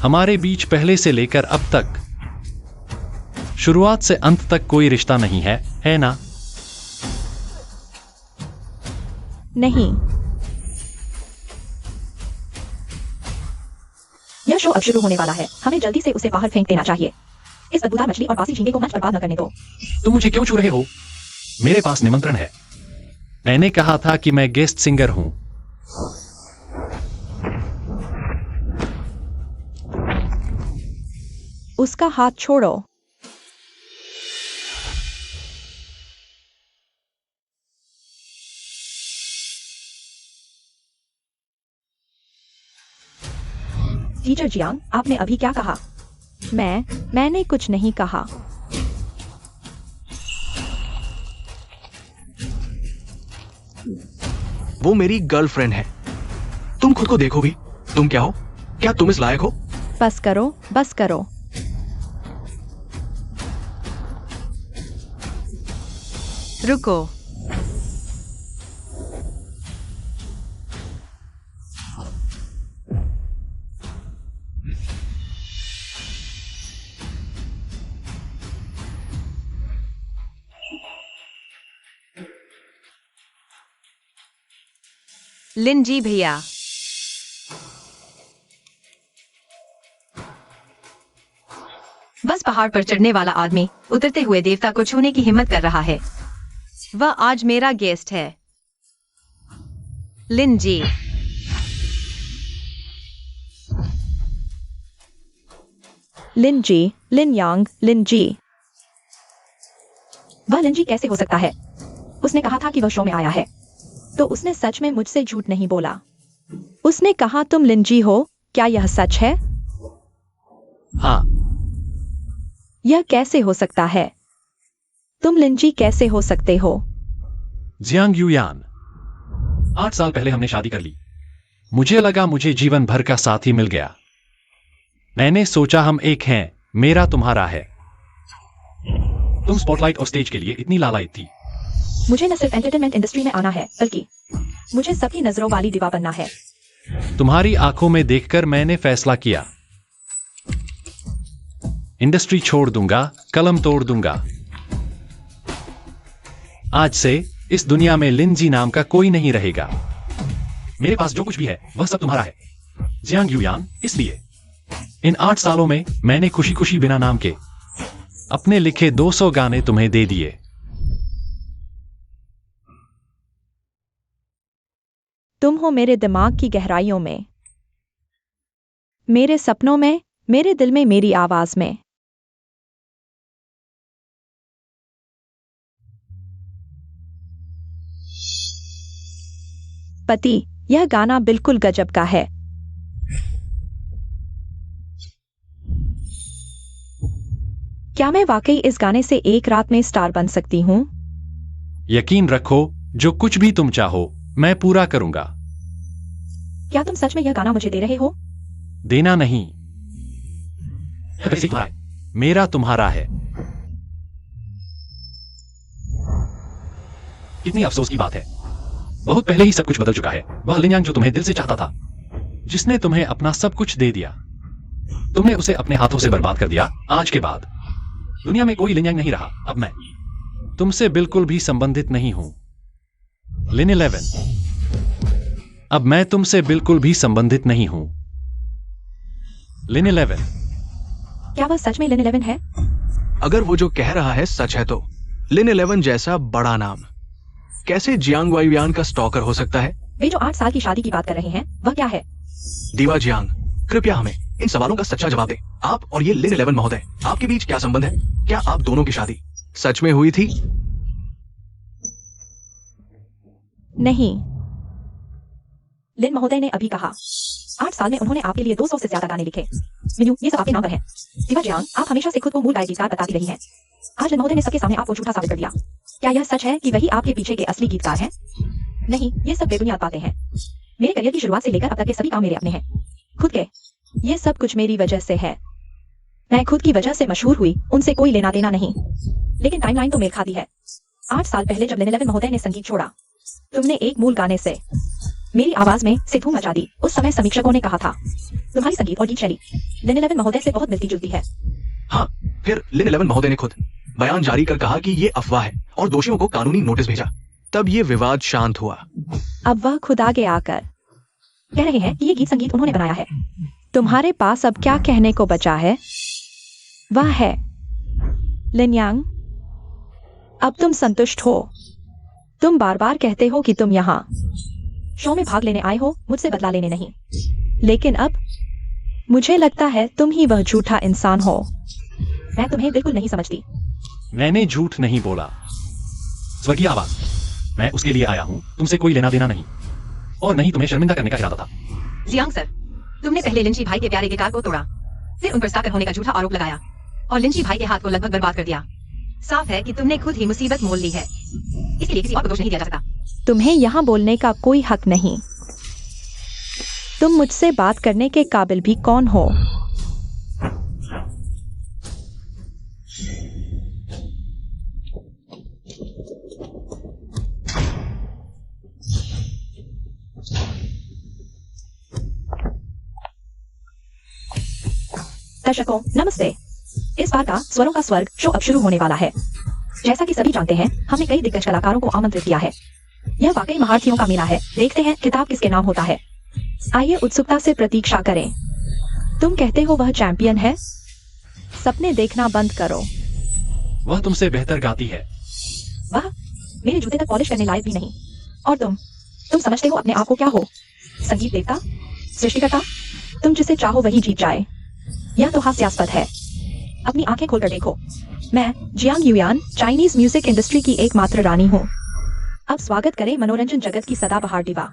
हमारे बीच पहले से लेकर अब तक, शुरुआत से अंत तक कोई रिश्ता नहीं है ना? नहीं। यह शो अब शुरू होने वाला है, हमें जल्दी से उसे बाहर फेंक देना चाहिए। इस बदबूदार मछली और बासी झींगे को मंच बर्बाद न करने दो। तुम मुझे क्यों छू रहे हो? मेरे पास निमंत्रण है। मैंने कहा था कि मैं गेस्ट सिंगर हूं। उसका हाथ छोड़ो। टीचर जियांग, आपने अभी क्या कहा? मैंने कुछ नहीं कहा। वो मेरी गर्लफ्रेंड है। तुम खुद को देखो भी, तुम क्या हो? क्या तुम इस लायक हो? बस करो, बस करो। रुको। लिन जी भैया, पहाड़ पर चढ़ने वाला आदमी उतरते हुए देवता को छूने की हिम्मत कर रहा है। वह आज मेरा गेस्ट है, लिन जी। लिन जी, लिन यांग, लिन जी। वह लिन जी कैसे हो सकता है? उसने कहा था कि वह शो में आया है, तो उसने सच में मुझसे झूठ नहीं बोला। उसने कहा तुम लिन जी हो, क्या यह सच है? हाँ। यह कैसे हो सकता है? तुम लिन जी कैसे हो सकते हो? जियांग युयान, 8 साल पहले हमने शादी कर ली। मुझे लगा मुझे जीवन भर का साथी मिल गया। मैंने सोचा हम एक हैं, मेरा तुम्हारा है। तुम स्पॉटलाइट और स्टेज के लिए इतनी लालायित थी। मुझे न सिर्फ एंटरटेनमेंट इंडस्ट्री में आना है, बल्कि मुझे सभी नजरों वाली दीवा बनना है। तुम्हारी आंखों में देखकर मैंने फैसला किया, इंडस्ट्री छोड़ दूंगा, कलम तोड़ दूंगा। आज से इस दुनिया में लिन जी नाम का कोई नहीं रहेगा। मेरे पास जो कुछ भी है वह सब तुम्हारा है, जियांग युयान। इसलिए इन 8 सालों में मैंने खुशी खुशी बिना नाम के अपने लिखे 200 गाने तुम्हें दे दिए। तुम हो मेरे दिमाग की गहराइयों में, मेरे सपनों में, मेरे दिल में, मेरी आवाज में। पति, यह गाना बिल्कुल गजब का है। क्या मैं वाकई इस गाने से एक रात में स्टार बन सकती हूँ? यकीन रखो, जो कुछ भी तुम चाहो मैं पूरा करूंगा। क्या तुम सच में यह गाना मुझे दे रहे हो? देना नहीं, मेरा तुम्हारा है। कितनी अफसोस की बात है, बहुत पहले ही सब कुछ बदल चुका है। वह लिन यांग जो तुम्हें दिल से चाहता था, जिसने तुम्हें अपना सब कुछ दे दिया, तुमने उसे अपने हाथों से बर्बाद कर दिया। आज के बाद दुनिया में कोई लिन यांग नहीं रहा। अब मैं तुमसे बिल्कुल भी संबंधित नहीं हूं, लिन 11। अब मैं तुमसे बिल्कुल भी संबंधित नहीं हूं, लिन 11। क्या वह सच में लिन 11 है? अगर वो जो कह रहा है सच है तो लिन 11 जैसा बड़ा नाम कैसे जियांग वायुयान का स्टॉकर हो सकता है? वे जो 8 साल की शादी की बात कर रहे हैं, वह क्या है? दीवा जियांग, कृपया हमें इन सवालों का सच्चा जवाब दें। आप और ये लिन 11 महोदय, आपके बीच क्या संबंध है? क्या आप दोनों की शादी सच में हुई थी? नहीं, लिन महोदय ने अभी कहा 8 साल में उन्होंने आपके लिए 200 से ज्यादा गाने लिखे। मिन्यू, ये सब आपके नाम पर है। दीवा जियांग, आप हमेशा से खुद को मूल गायक गीतकार बताती रही हैं। आज लिन महोदय ने सबके सामने आपको झूठा साबित कर दिया। क्या यह सच है कि वही आपके पीछे के असली गीतकार हैं? नहीं, ये सब बेबुनियाद बातें हैं। मेरे करियर की शुरुआत से लेकर अब तक के सभी काम मेरे अपने हैं, खुद के। ये सब कुछ मेरी वजह से है। मैं खुद की वजह से मशहूर हुई, उनसे कोई लेना देना नहीं। लेकिन टाइमलाइन तो मेल खाती है। 8 साल पहले जब लिन 11 महोदय ने संगीत छोड़ा, तुमने एक मूल गाने से मेरी आवाज में से धूम मचा दी। उस समय समीक्षकों ने कहा था तुम्हारी संगीत और गीत शैली लिन 11 महोदय से बहुत मिलती जुलती है। हाँ, फिर लिन 11 महोदय ने खुद बयान जारी कर कहा कि ये अफवाह है और दोषियों को कानूनी नोटिस भेजा। तब ये विवाद शांत हुआ। अब वह खुद आगे आकर कह रहे हैं कि ये गीत संगीत उन्होंने बनाया है। तुम्हारे पास अब क्या कहने को बचा है? वह है लिन यांग, अब तुम संतुष्ट हो। तुम बार बार कहते हो कि तुम यहाँ शो में भाग लेने आए हो, मुझसे बदला लेने नहीं। लेकिन अब मुझे लगता है तुम ही वह झूठा इंसान हो। मैं तुम्हें बिल्कुल नहीं समझती। मैंने झूठ नहीं बोला। स्वर्गीय आवाज, मैं उसके लिए आया हूं, तुमसे कोई लेना देना नहीं, और नहीं तुम्हें शर्मिंदा करने का इरादा था। जियांग सर, तुमने पहले लिंची भाई के प्यारे गिटार को तोड़ा, फिर उन पर स्टाकर होने का झूठा आरोप लगाया और लिंची भाई के हाथ को लगभग बर्बाद कर दिया। साफ है कि तुमने खुद ही मुसीबत मोल ली है। इसके लिए किसी और को दोष नहीं दिया जा सकता। तुम्हें यहाँ बोलने का कोई हक नहीं। तुम मुझसे बात करने के काबिल भी कौन हो? दर्शकों नमस्ते। इस बार का स्वरों का स्वर्ग शो अब शुरू होने वाला है। जैसा कि सभी जानते हैं, हमने कई दिग्गज कलाकारों को आमंत्रित किया है। यह वाकई महारथियों का मेला है। देखते हैं खिताब किसके नाम होता है। आइए उत्सुकता से प्रतीक्षा करें। तुम कहते हो वह चैंपियन है? सपने देखना बंद करो। वह तुमसे बेहतर गाती है। वाह, मेरे जूते तक पॉलिश करने लायक भी नहीं। और तुम समझते हो अपने आप को क्या हो? संगीत देवता, सृष्टिकर्ता? तुम जिसे चाहो वही जीत जाए। यह तो हास्यास्पद है। अपनी आंखें खोलकर देखो। मैं Jiang Yuan Chinese music industry की एकमात्र रानी हूँ। अब स्वागत करें मनोरंजन जगत की सदाबहार दीवा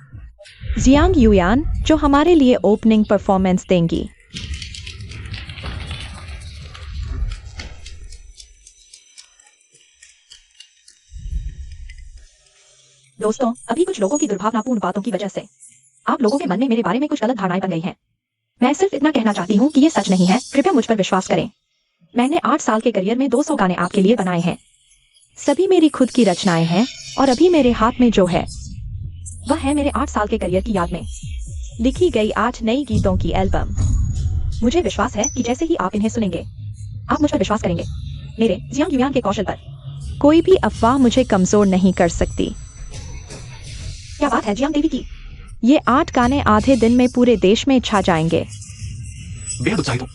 जियांग युयान, जो हमारे लिए ओपनिंग परफॉर्मेंस देंगी। दोस्तों, अभी कुछ लोगों की दुर्भावनापूर्ण बातों की वजह से आप लोगों के मन में मेरे बारे में कुछ गलत धारणाएं बन गई हैं। मैं सिर्फ इतना कहना चाहती हूँ कि ये सच नहीं है। कृपया मुझ पर विश्वास करें। मैंने 8 साल के करियर में 200 गाने आपके लिए बनाए हैं। सभी मेरी खुद की रचनाएं हैं और अभी मेरे हाथ में जो है वह है मेरे 8 साल के करियर की याद में लिखी गई 8 नई गीतों की एल्बम। मुझे विश्वास है कि जैसे ही आप इन्हें सुनेंगे आप मुझ पर विश्वास करेंगे, मेरे जियांग युयान के कौशल पर। कोई भी अफवाह मुझे कमजोर नहीं कर सकती। क्या बात है जियांग देवी की। ये 8 गाने आधे दिन में पूरे देश में छा जाएंगे। बेहद उत्साहित हूँ।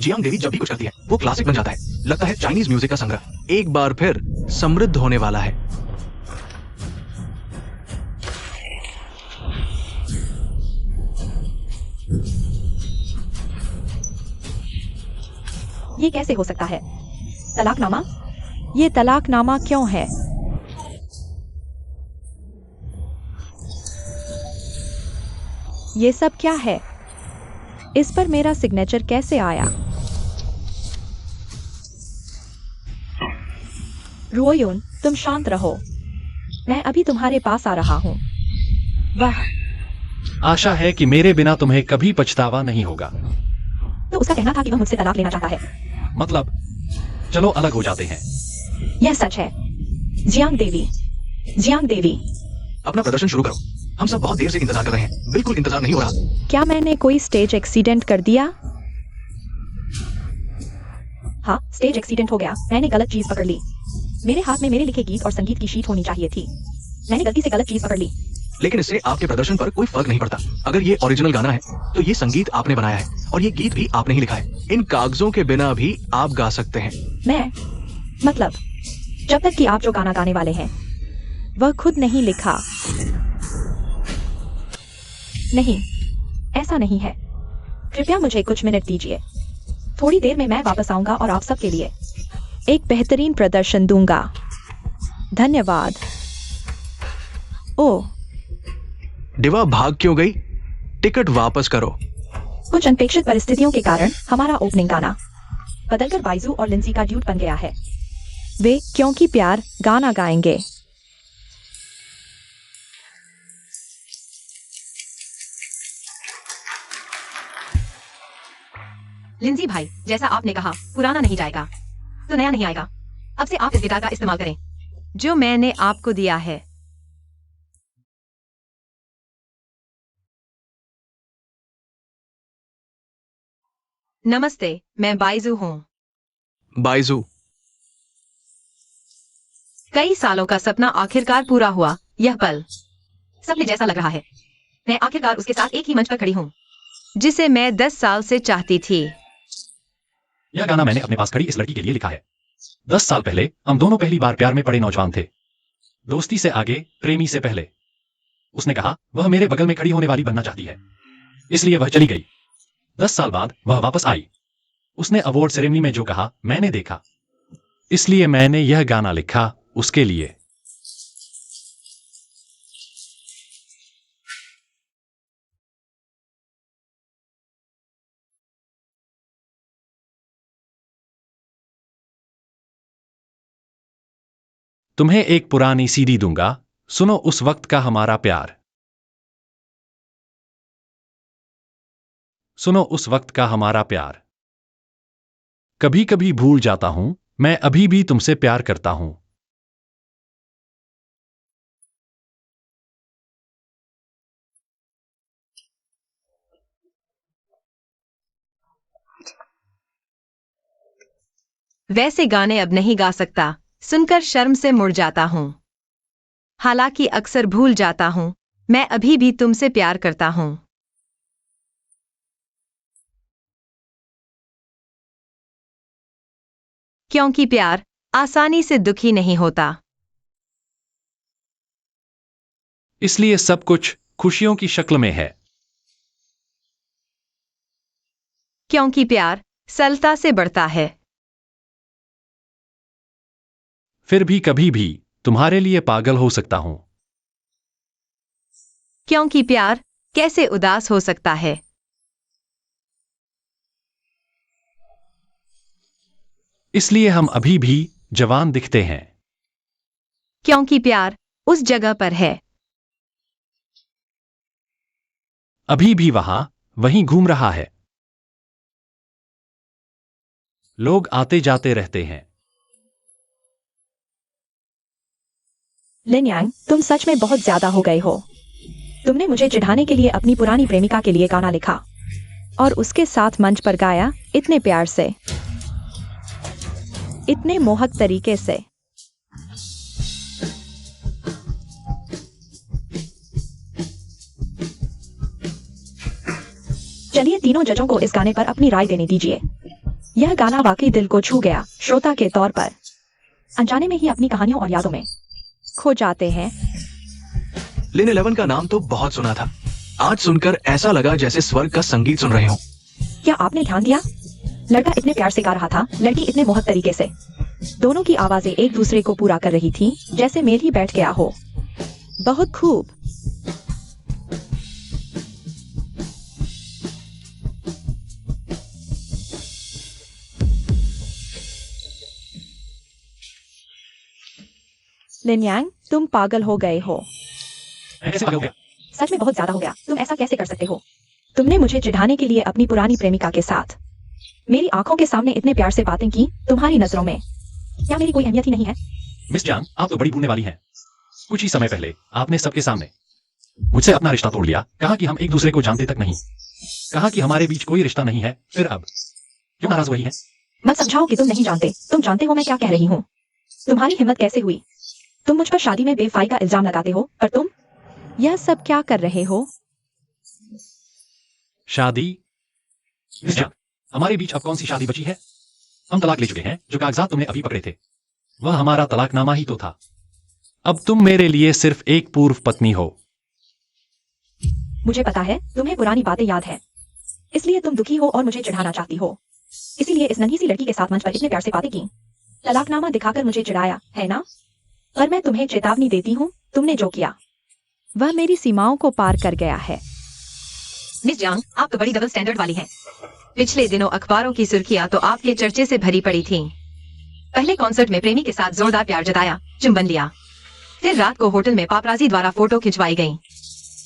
जियांग देवी जब भी कुछ करती है वो क्लासिक बन जाता है। लगता है चाइनीज म्यूजिक का संग्रह एक बार फिर समृद्ध होने वाला है। ये कैसे हो सकता है? तलाकनामा? ये तलाकनामा क्यों है? ये सब क्या है? इस पर मेरा सिग्नेचर कैसे आया? रुओयुन, तुम शांत रहो। मैं अभी तुम्हारे पास आ रहा हूँ। वाह, आशा है कि मेरे बिना तुम्हें कभी पछतावा नहीं होगा। तो उसका कहना था कि वह मुझसे तलाक लेना चाहता है। मतलब चलो अलग हो जाते हैं। यह सच है। जियांग देवी, जियांग देवी, अपना प्रदर्शन शुरू करो। हम सब बहुत देर से इंतजार कर रहे हैं। बिल्कुल इंतजार नहीं हो रहा। क्या मैंने कोई स्टेज एक्सीडेंट कर दिया? हाँ, स्टेज एक्सीडेंट हो गया। मैंने गलत चीज पकड़ ली। मेरे हाथ में मेरे लिखे गीत और संगीत की शीट होनी चाहिए थी। मैंने गलती से गलत चीज पकड़ ली। लेकिन इससे आपके प्रदर्शन पर कोई फर्क नहीं पड़ता। अगर ये ओरिजिनल गाना है तो ये संगीत आपने बनाया है और ये गीत भी आपने ही लिखा है। इन कागजों के बिना भी आप गा सकते हैं। मैं मतलब जब तक कि आप जो गाना गाने वाले हैं वह खुद नहीं लिखा। नहीं, ऐसा नहीं है। कृपया मुझे कुछ मिनट दीजिए। थोड़ी देर में मैं वापस आऊंगा और आप सबके लिए एक बेहतरीन प्रदर्शन दूंगा। धन्यवाद। ओह, डिवा भाग क्यों गई? टिकट वापस करो। कुछ अनपेक्षित परिस्थितियों के कारण हमारा ओपनिंग गाना बदलकर बाइजू और लिंजी का ड्यूट बन गया है। वे क्योंकि प्यार गाना गाएंगे। लिंजी भाई, जैसा आपने कहा, पुराना नहीं जाएगा तो नया नहीं आएगा। अब से आप इस गिटार का इस्तेमाल करें जो मैंने आपको दिया है। नमस्ते, मैं बाइजू हूँ। बाइजू, कई सालों का सपना आखिरकार पूरा हुआ। यह पल सपने जैसा लग रहा है। मैं आखिरकार उसके साथ एक ही मंच पर खड़ी हूँ जिसे मैं 10 साल से चाहती थी। यह गाना मैंने अपने पास खड़ी इस लड़की के लिए लिखा है। 10 साल पहले हम दोनों पहली बार प्यार में पड़े नौजवान थे। दोस्ती से आगे, प्रेमी से पहले। उसने कहा वह मेरे बगल में खड़ी होने वाली बनना चाहती है, इसलिए वह चली गई। 10 साल बाद वह वापस आई। उसने अवार्ड सेरेमनी में जो कहा मैंने देखा, इसलिए मैंने यह गाना लिखा उसके लिए। तुम्हें एक पुरानी सीडी दूंगा, सुनो उस वक्त का हमारा प्यार। सुनो उस वक्त का हमारा प्यार। कभी कभी भूल जाता हूं, मैं अभी भी तुमसे प्यार करता हूं। वैसे गाने अब नहीं गा सकता, सुनकर शर्म से मुड़ जाता हूँ। हालांकि अक्सर भूल जाता हूँ, मैं अभी भी तुमसे प्यार करता हूँ। क्योंकि प्यार आसानी से दुखी नहीं होता। इसलिए सब कुछ खुशियों की शक्ल में है। क्योंकि प्यार सरलता से बढ़ता है। फिर भी कभी भी तुम्हारे लिए पागल हो सकता हूं। क्योंकि प्यार कैसे उदास हो सकता है। इसलिए हम अभी भी जवान दिखते हैं। क्योंकि प्यार उस जगह पर है। अभी भी वहीं घूम रहा है। लोग आते जाते रहते हैं। लिन यांग, तुम सच में बहुत ज्यादा हो गए हो। तुमने मुझे चिढ़ाने के लिए अपनी पुरानी प्रेमिका के लिए गाना लिखा और उसके साथ मंच पर गाया, इतने प्यार से, इतने मोहक तरीके से। चलिए तीनों जजों को इस गाने पर अपनी राय देने दीजिए। यह गाना वाकई दिल को छू गया। श्रोता के तौर पर अनजाने में ही अपनी कहानियों और यादों में खो जाते हैं। लिन 11 का नाम तो बहुत सुना था। आज सुनकर ऐसा लगा जैसे स्वर्ग का संगीत सुन रहे हो। क्या आपने ध्यान दिया? लड़का इतने प्यार से गा रहा था, लड़की इतने मोहक तरीके से। दोनों की आवाजें एक दूसरे को पूरा कर रही थी, जैसे मेल ही बैठ गया हो। बहुत खूब। लिन यांग, तुम पागल हो गए हो। मैं कैसे पागल हो गया? सच में बहुत ज्यादा हो गया। तुम ऐसा कैसे कर सकते हो? तुमने मुझे चिढ़ाने के लिए अपनी पुरानी प्रेमिका के साथ मेरी आंखों के सामने इतने प्यार से बातें की। तुम्हारी नजरों में क्या मेरी कोई अहमियत ही नहीं है? मिस जान, आप तो बड़ी भूलने वाली हैं। कुछ ही समय पहले आपने सबके सामने मुझसे अपना रिश्ता तोड़ लिया। कहा कि हम एक दूसरे को जानते तक नहीं। कहा कि हमारे बीच कोई रिश्ता नहीं है। फिर अब क्यों नाराज हुई है? मत समझाओ कि तुम नहीं जानते। तुम जानते हो मैं क्या कह रही हूँ। तुम्हारी हिम्मत कैसे हुई? तुम मुझ पर शादी में बेवफाई का इल्जाम लगाते हो, पर तुम यह सब क्या कर रहे हो? शादी? मिस जान, हमारे बीच अब कौन सी शादी बची है? हम तलाक ले चुके हैं। जो कागजात तुमने अभी पकड़े थे वह हमारा तलाकनामा ही तो था। अब तुम मेरे लिए सिर्फ एक पूर्व पत्नी हो। मुझे पता है तुम्हें पुरानी बातें याद है, इसलिए तुम दुखी हो और मुझे चिढ़ाना चाहती हो। इसीलिए इस नन्ही सी लड़की के साथ मंच पर इतने प्यार से बातें की, तलाकनामा दिखाकर मुझे चिढ़ाया, है ना? पर मैं तुम्हें चेतावनी देती हूँ, तुमने जो किया वह मेरी सीमाओं को पार कर गया है। मिस जांग, आप तो बड़ी डबल स्टैंडर्ड वाली हैं। पिछले दिनों अखबारों की सुर्खियां तो आपके चर्चे से भरी पड़ी थीं। पहले कॉन्सर्ट में प्रेमी के साथ जोरदार प्यार जताया, चुंबन लिया। फिर रात को होटल में पापराजी द्वारा फोटो खिंचवाई गईं।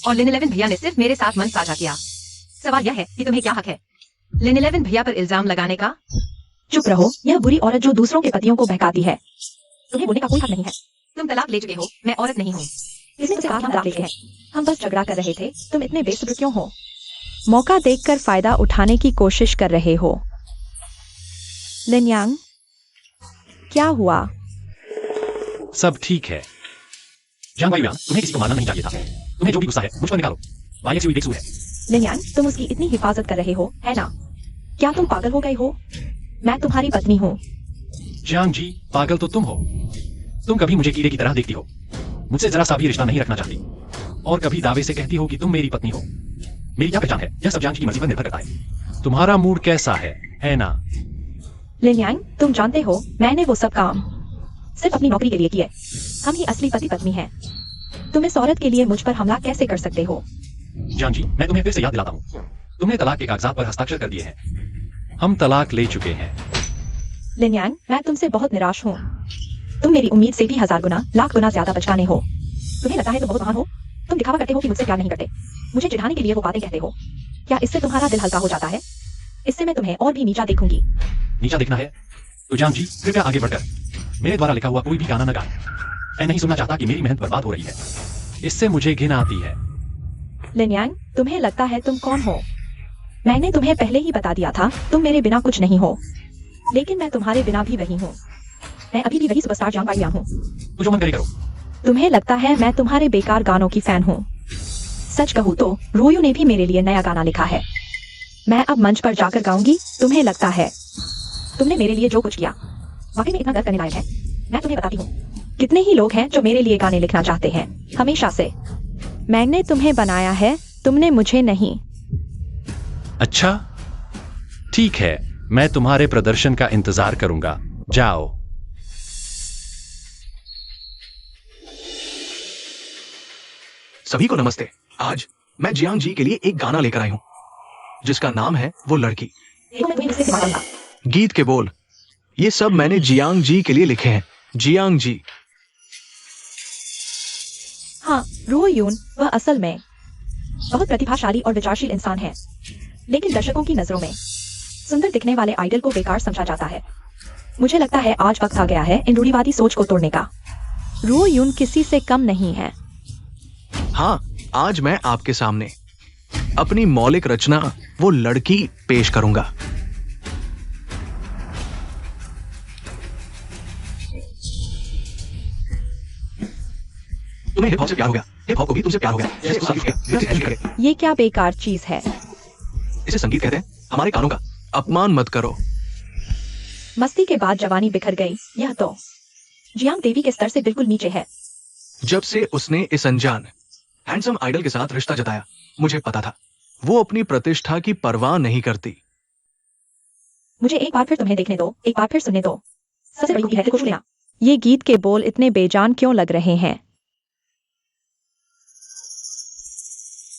और लिन 11 भैया ने सिर्फ मेरे साथ मंच साझा किया। सवाल यह है कि तुम्हें क्या हक है लिन 11 भैया पर इल्जाम लगाने का? चुप रहो, यह बुरी औरत जो दूसरों के पतियों को बहकाती है। तुम्हें बोलने का कोई हक नहीं है। तुम तलाक ले चुके हो, मैं औरत नहीं हूँ। इसने मुझसे कहा हम तलाक लेते हैं। हम बस झगड़ा कर रहे थे। तुम इतने बेसब्र क्यों हो? मौका देखकर फायदा उठाने की कोशिश कर रहे हो। लिन यांग, क्या हुआ? सब ठीक है। जान भाई, तुम्हें किसी को मारना नहीं चाहिए था। तुम्हें जो भी गुस्सा है मुझ पर निकालो। वाईएक्सयू डेक्सू है। लिन यांग, तुम उसकी इतनी हिफाजत कर रहे हो, है ना? क्या तुम पागल हो गए हो? मैं तुम्हारी पत्नी हूँ। जान जी, पागल तो तुम हो। तुम कभी मुझे कीड़े की तरह देखती हो, मुझसे जरा सा भी रिश्ता नहीं रखना चाहती, और कभी दावे से कहती हो कि तुम मेरी पत्नी हो। मेरी क्या पहचान है? यह सब जान की मर्जी पर निर्भर करता है। तुम्हारा मूड कैसा है ना? लिन यांग, तुम जानते हो मैंने वो सब काम सिर्फ अपनी नौकरी के लिए किए। हम ही असली पति पत्नी हैं। तुम इस औरत के लिए मुझ पर हमला कैसे कर सकते हो? जान जी, मैं तुम्हें फिर से याद दिलाता हूँ, तुमने तलाक के कागजात पर हस्ताक्षर कर दिए हैं। हम तलाक ले चुके हैं। लिन यांग, मैं तुमसे बहुत निराश हूँ। तुम मेरी उम्मीद से भी 1000 गुना, लाख गुना ज्यादा बचकाने हो। तुम्हें लगता है तुम बहुत महान हो। तुम दिखावा करते हो कि मुझसे प्यार नहीं करते, मुझे चिढ़ाने के लिए वो बातें कहते हो। क्या इससे तुम्हारा दिल हल्का हो जाता है? इससे मैं तुम्हें और भी नीचा देखूंगी। नीचा देखना है तो जान जी, कृपया आगे बढ़कर मेरे द्वारा लिखा हुआ कोई भी गाना न गाएं। मैं नहीं सुनना चाहता कि मेरी मेहनत बर्बाद हो रही है। इससे मुझे घिन आती है। लिन यांग, तुम्हें लगता है तुम कौन हो? मैंने तुम्हें पहले ही बता दिया था, तुम मेरे बिना कुछ नहीं हो। लेकिन मैं तुम्हारे बिना भी वही हूँ। मैं अभी भी वही सुपरस्टार जांग बाइयान हूँ। तो जो मन करे करो। तुम्हें लगता है मैं तुम्हारे बेकार गानों की फैन हूँ। सच कहूँ तो रोयू ने भी मेरे लिए नया गाना लिखा है। मैं अब मंच पर जाकर गाऊंगी। तुम्हें लगता है तुमने मेरे लिए जो कुछ किया वाकई में इतना गर्व करने लायक है। मैं तुम्हें बताती हूँ, कितने ही लोग हैं जो मेरे लिए गाने लिखना चाहते हैं, हमेशा से। मैंने तुम्हें बनाया है, तुमने मुझे नहीं। अच्छा, ठीक है, मैं तुम्हारे प्रदर्शन का इंतजार करूंगा। जाओ। सभी को नमस्ते। आज मैं जियांग जी के लिए एक गाना लेकर आई हूँ जिसका नाम है वो लड़की। देखो, मैं तुम्हें इससे सिखा दूंगा। गीत के बोल ये सब मैंने जियांग जी के लिए लिखे हैं। जियांग जी। हाँ, रो यून वह असल में बहुत प्रतिभाशाली और विचारशील इंसान है, लेकिन दर्शकों की नजरों में सुंदर दिखने वाले आइडल को बेकार समझा जाता है। मुझे लगता है आज वक्त आ गया है इन रूढ़िवादी सोच को तोड़ने का। रो यून किसी से कम नहीं है। हाँ, आज मैं आपके सामने अपनी मौलिक रचना वो लड़की पेश करूंगा। तुम्हें हिप हॉप से प्यार हो गया, हिप हॉप को भी तुमसे प्यार हो गया। जैसे उस संगीत के। ये क्या बेकार चीज है। इसे संगीत कहते हैं, हमारे कानों का अपमान मत करो। मस्ती के बाद जवानी बिखर गई, यह तो जियांग देवी के स्तर से बिल्कुल नीचे है। जब से उसने इस अनजान हैंडसम आइडल के साथ रिश्ता जताया, मुझे पता था वो अपनी प्रतिष्ठा की परवाह नहीं करती। मुझे एक बार फिर तुम्हें देखने दो, एक बार फिर सुनने दो। सबसे बड़ी है कुछ लेना। ये गीत के बोल इतने बेजान क्यों लग रहे हैं।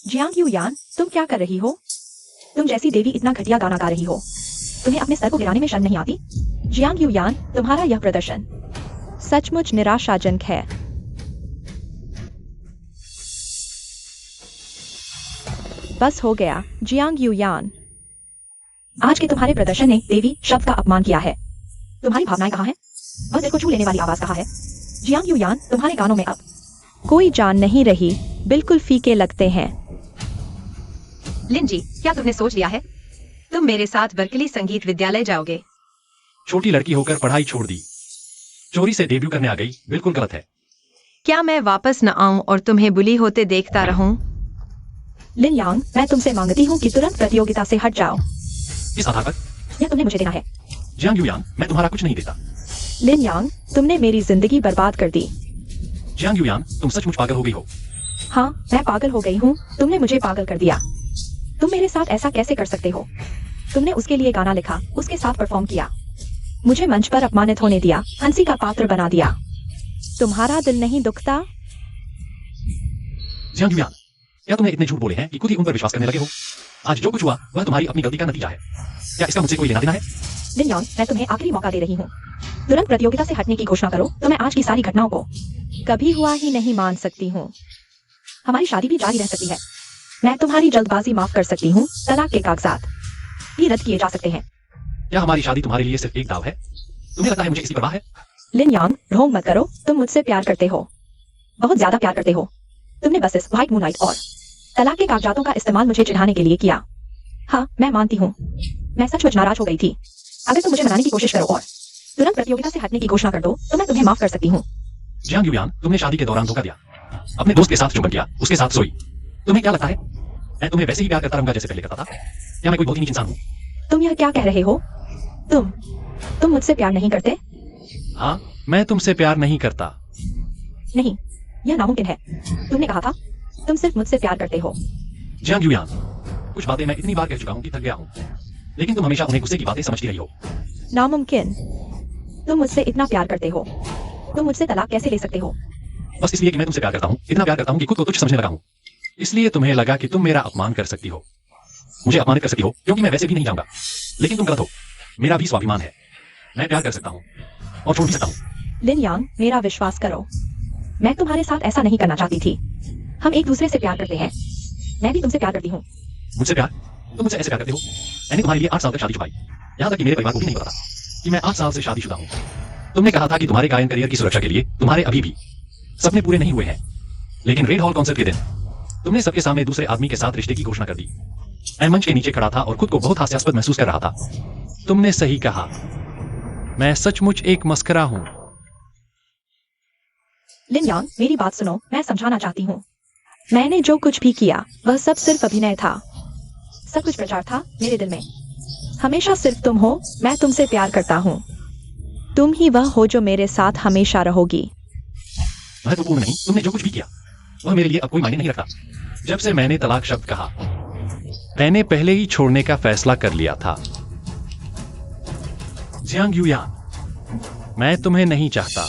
जियांग यूयान, तुम क्या कर रही हो? तुम जैसी देवी इतना घटिया गाना गा रही हो। तुम्हें अपने सर को गिराने में शर्म नहीं आती? जियांग यूयान, तुम्हारा यह प्रदर्शन सचमुच निराशाजनक है। बस हो गया, जियांग यूयान। आज के तुम्हारे प्रदर्शन ने देवी शब्द का अपमान किया है। तुम्हारी भावनाएं कहाँ हैं? और दिल को छू लेने वाली आवाज कहाँ है? जियांग यूयान, तुम्हारे गानों में अब कोई जान नहीं रही, बिल्कुल फीके लगते हैं। लिन जी, क्या तुमने सोच लिया है? तुम मेरे साथ बर्कली संगीत विद्यालय जाओगे। छोटी लड़की होकर पढ़ाई छोड़ दी, चोरी से डेब्यू करने आ गई, बिल्कुल गलत है। क्या मैं वापस न आऊं और तुम्हें बुली होते देखता रहूं? लिन यांग, मैं तुमसे मांगती हूँ कि तुरंत प्रतियोगिता से हट जाओ। इस आधार पर यह तुमने मुझे देना है। जियांग यूयान, मैं तुम्हारा कुछ नहीं देता। लिन यांग, तुमने मेरी जिंदगी बर्बाद कर दी। जियांग यूयान, तुम सचमुच पागल हो गई हो। हाँ, मैं पागल हो गई हूँ, तुमने मुझे पागल कर दिया। तुम मेरे साथ ऐसा कैसे कर सकते हो? तुमने उसके लिए गाना लिखा, उसके साथ परफॉर्म किया, मुझे मंच पर अपमानित होने दिया, हंसी का पात्र बना दिया। तुम्हारा दिल नहीं दुखता? जियांग यूयान, क्या तुमने इतने झूठ बोले हैं कि खुद ही उन पर विश्वास करने लगे हो? आज जो कुछ हुआ वह तुम्हारी अपनी गलती का नतीजा है। क्या इसका मुझसे कोई लेना देना है? लिन यांग, मैं तुम्हें आखिरी मौका दे रही हूँ। तुरंत प्रतियोगिता से हटने की घोषणा करो तो मैं आज की सारी घटनाओं को कभी हुआ ही नहीं मान सकती हूँ। हमारी शादी भी जारी रह सकती है। मैं तुम्हारी जल्दबाजी माफ कर सकती हूँ। तलाक के कागजात भी रद्द किए जा सकते हैं। क्या हमारी शादी तुम्हारे लिए सिर्फ एक दाव है? तुम्हें लगता है मुझे इसकी परवाह है? लिन यांग, ढोंग मत करो, तुम मुझसे प्यार करते हो, बहुत ज्यादा प्यार करते हो। तुमने बस इस व्हाइट मूनलाइट और तलाक के कागजातों का इस्तेमाल मुझे चिढ़ाने के लिए किया। हाँ, मैं मानती हूँ, मैं सचमुच नाराज हो गई थी। अगर तुम मुझे मनाने की कोशिश करो और तुरंत प्रतियोगिता से हटने की घोषणा कर दो तो मैं तुम्हें माफ कर सकती हूँ। जियांग यूयान, तुमने शादी के दौरान धोखा दिया, अपने दोस्त के साथ चुंबन किया, उसके साथ सोई। तुम्हें क्या लगता है मैं तुम्हें वैसे ही प्यार करता रहूंगा जैसे पहले करता था? क्या मैं कोई बहुत ही नीच इंसान हूँ? तुम यह क्या कह रहे हो? तुम मुझसे प्यार नहीं करते? हाँ, मैं तुमसे प्यार नहीं करता। नहीं, यह नामुमकिन है। तुमने कहा था तुम सिर्फ मुझसे प्यार करते हो। जियांग यूयान, कुछ बातें मैं इतनी बार कह चुका हूँ कि थक गया हूँ, लेकिन तुम हमेशा उन्हें गुस्से की बातें समझती रही हो। नामुमकिन? तुम मुझसे इतना प्यार करते हो, तुम मुझसे तलाक कैसे ले सकते हो? बस इसलिए कि मैं तुमसे प्यार करता हूँ, इतना प्यार करता हूँ कि खुद को तुच्छ समझने लगा हूँ। इसलिए तुम्हें लगा कि तुम मेरा अपमान कर सकती हो, मुझे अपमानित कर सकती हो, क्योंकि मैं वैसे भी नहीं जाऊंगा। लेकिन तुम गलत हो, मेरा भी स्वाभिमान है, मैं प्यार कर सकता हूँ और छोड़ भी सकता हूँ। लिन यांग, मेरा विश्वास करो, मैं तुम्हारे साथ ऐसा नहीं करना चाहती थी। हम एक दूसरे से प्यार करते हैं, मैं भी तुमसे प्यार करती हूँ। मुझसे प्यार? तुम मुझसे ऐसे प्यार करते हो? मैंने तुम्हारे लिए 8 साल तक शादी छुपाई, यहाँ तक कि मेरे परिवार को भी नहीं पता था कि मैं 8 साल से शादीशुदा हूँ। तुमने कहा था कि तुम्हारे गायन करियर की सुरक्षा के लिए तुम्हारे अभी भी सपने पूरे नहीं हुए हैं, लेकिन रेड हॉल कॉन्सर्ट के दिन तुमने सबके सामने दूसरे आदमी के साथ रिश्ते की घोषणा कर दी। मैं मंच के नीचे खड़ा था और खुद को बहुत हास्यास्पद महसूस कर रहा था। तुमने सही कहा, मैं सचमुच एक मस्करा हूँ। लिन यांग, मेरी बात सुनो, मैं समझाना चाहती हूँ। मैंने जो कुछ भी किया वह सब सिर्फ अभिनय था, सब कुछ प्रचार था मेरे दिल में। हमेशा सिर्फ तुम हो, मैं तुमसे प्यार करता हूँ। तुम ही वह हो जो मेरे साथ हमेशा रहोगी। महत्वपूर्ण नहीं, तुमने जो कुछ भी किया वह मेरे लिए अब कोई मायने नहीं रखता। जब से मैंने तलाक शब्द कहा, मैंने पहले ही छोड़ने का फैसला कर लिया था। जियांग यूयान, मैं तुम्हें नहीं चाहता।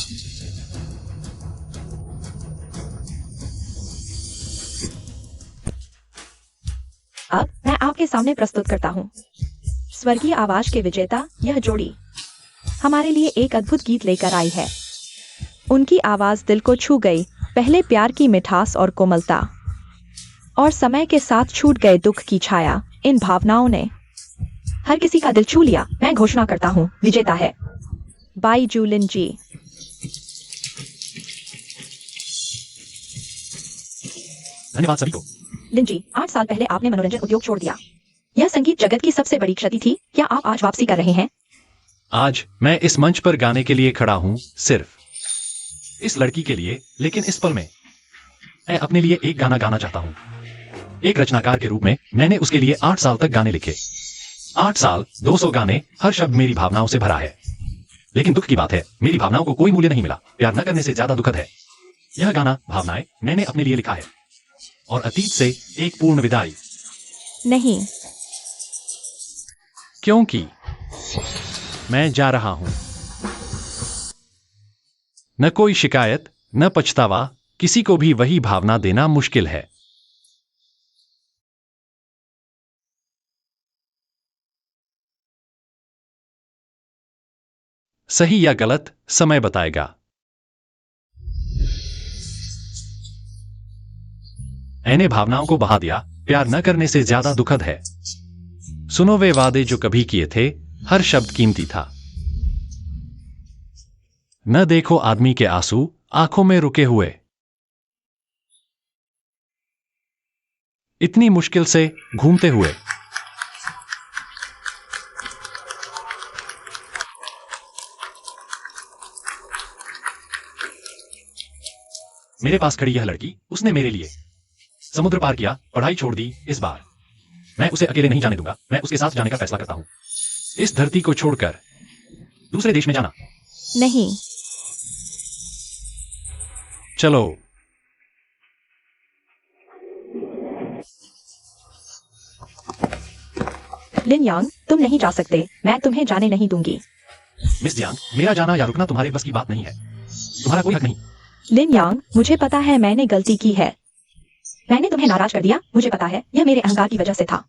अब मैं आपके सामने प्रस्तुत करता हूँ स्वर्गीय आवाज के विजेता। यह जोड़ी हमारे लिए एक अद्भुत गीत लेकर आई है। उनकी आवाज दिल को छू गई। पहले प्यार की मिठास और कोमलता, और समय के साथ छूट गए दुख की छाया। इन भावनाओं ने हर किसी का दिल छू लिया। मैं घोषणा करता हूँ, विजेता है बाई जूलिन जी। धन्यवाद सभी को। लिन जी, 8 साल पहले आपने मनोरंजन उद्योग छोड़ दिया। यह संगीत जगत की सबसे बड़ी क्षति थी। क्या आप आज वापसी कर रहे हैं? आज मैं इस मंच पर गाने के लिए खड़ा हूं, सिर्फ इस लड़की के लिए। लेकिन इस पल में मैं अपने लिए एक गाना गाना चाहता हूं। एक रचनाकार के रूप में मैंने उसके लिए 8 साल तक गाने लिखे। 8 साल, 200 गाने, हर शब्द मेरी भावनाओं से भरा है। लेकिन दुख की बात है, मेरी भावनाओं को कोई मूल्य नहीं मिला। प्यार न करने से ज्यादा दुखद है। यह गाना भावनाएं मैंने अपने लिए लिखा है, और अतीत से एक पूर्ण विदाई। नहीं, क्योंकि मैं जा रहा हूं। न कोई शिकायत, न पछतावा, किसी को भी वही भावना देना मुश्किल है। सही या गलत समय बताएगा। मैंने भावनाओं को बहा दिया। प्यार न करने से ज्यादा दुखद है। सुनो वे वादे जो कभी किए थे, हर शब्द कीमती था। न देखो आदमी के आंसू आंखों में रुके हुए। इतनी मुश्किल से घूमते हुए। मेरे पास खड़ी यह लड़की, उसने मेरे लिए समुद्र पार किया, पढ़ाई छोड़ दी। इस बार मैं उसे अकेले नहीं जाने दूंगा। मैं उसके साथ जाने का फैसला करता हूं। इस धरती को छोड़कर दूसरे देश में जाना। नहीं, चलो। लिन यांग, तुम नहीं जा सकते। मैं तुम्हें जाने नहीं दूंगी। मिस जियांग, मेरा जाना या रुकना तुम्हारे बस की बात नहीं है। तुम्हारा कोई हक नहीं। लिन यांग, मुझे पता है मैंने गलती की है। मैंने तुम्हें नाराज कर दिया। मुझे पता है यह मेरे अहंकार की वजह से था।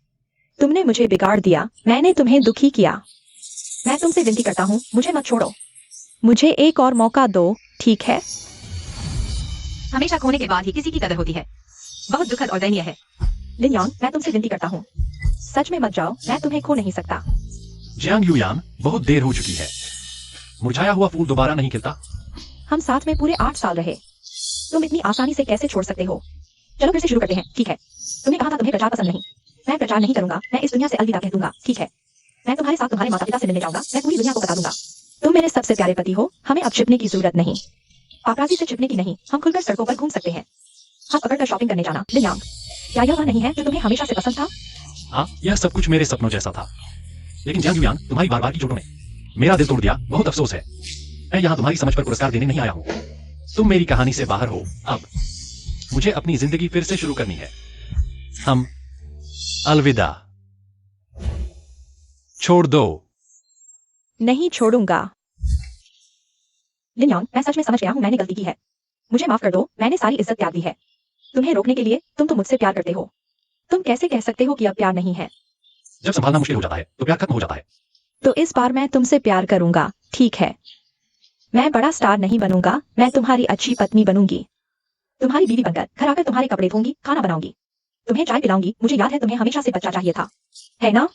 तुमने मुझे बिगाड़ दिया। मैंने तुम्हें दुखी किया। मैं तुमसे विनती करता हूँ, मुझे मत छोड़ो। मुझे एक और मौका दो, ठीक है? हमेशा खोने के बाद ही किसी की कदर होती है। बहुत दुखद और दयनीय है। लिन यांग, मैं तुमसे विनती करता हूँ, सच में मत जाओ। मैं तुम्हें खो नहीं सकता। जियांग यूयान, बहुत देर हो चुकी है। मुरझाया हुआ फूल दोबारा नहीं खिलता। हम साथ में पूरे 8 साल रहे। तुम इतनी आसानी से कैसे छोड़ सकते हो? चलो फिर से शुरू करते हैं, ठीक है? तुमने कहा था तुम्हें प्रचार पसंद नहीं। मैं प्रचार नहीं करूंगा। मैं इस दुनिया से अलविदा कह दूंगा, ठीक है? मैं तुम्हारे साथ तुम्हारे माता पिता से मिलने जाऊंगा। मैं पूरी दुनिया को बता दूंगा तुम मेरे सबसे प्यारे पति हो। हमें अब छिपने की जरूरत नहीं, पापराजी से छिपने की नहीं। हम खुलकर सड़कों पर घूम सकते हैं। हाथ पकड़कर शॉपिंग करने जाना। लिन यांग, क्या यह वह नहीं है जो तुम्हें हमेशा से पसंद था? हाँ, यह सब कुछ मेरे सपनों जैसा था। लेकिन जियांग यूयान, तुम्हारी बार बार की चोटों ने मेरा दिल तोड़ दिया। बहुत अफसोस है। मैं यहाँ तुम्हारी समझ पर पुरस्कार देने नहीं आया हूँ। तुम मेरी कहानी से बाहर हो। अब मुझे अपनी जिंदगी फिर से शुरू करनी है। हम अलविदा। छोड़ दो। नहीं छोड़ूंगा। लिन यांग, मैं सच में समझ गया हूँ मैंने गलती की है। मुझे माफ कर दो। मैंने सारी इज्जत त्याग दी है तुम्हें रोकने के लिए। तुम तो मुझसे प्यार करते हो। तुम कैसे कह सकते हो कि अब प्यार नहीं है? जब संभालना मुश्किल हो जाता है तो प्यार खत्म हो जाता है। तो इस बार मैं तुमसे प्यार करूंगा, ठीक है? मैं बड़ा स्टार नहीं बनूंगा। मैं तुम्हारी अच्छी पत्नी बनूंगी। तुम्हारी बीवी बनकर घर आकर तुम्हारे कपड़े धोऊंगी, खाना बनाऊंगी, तुम्हें चाय पिलाऊंगी। मुझे याद है तुम्हें हमेशा से बच्चा चाहिए था, है ना?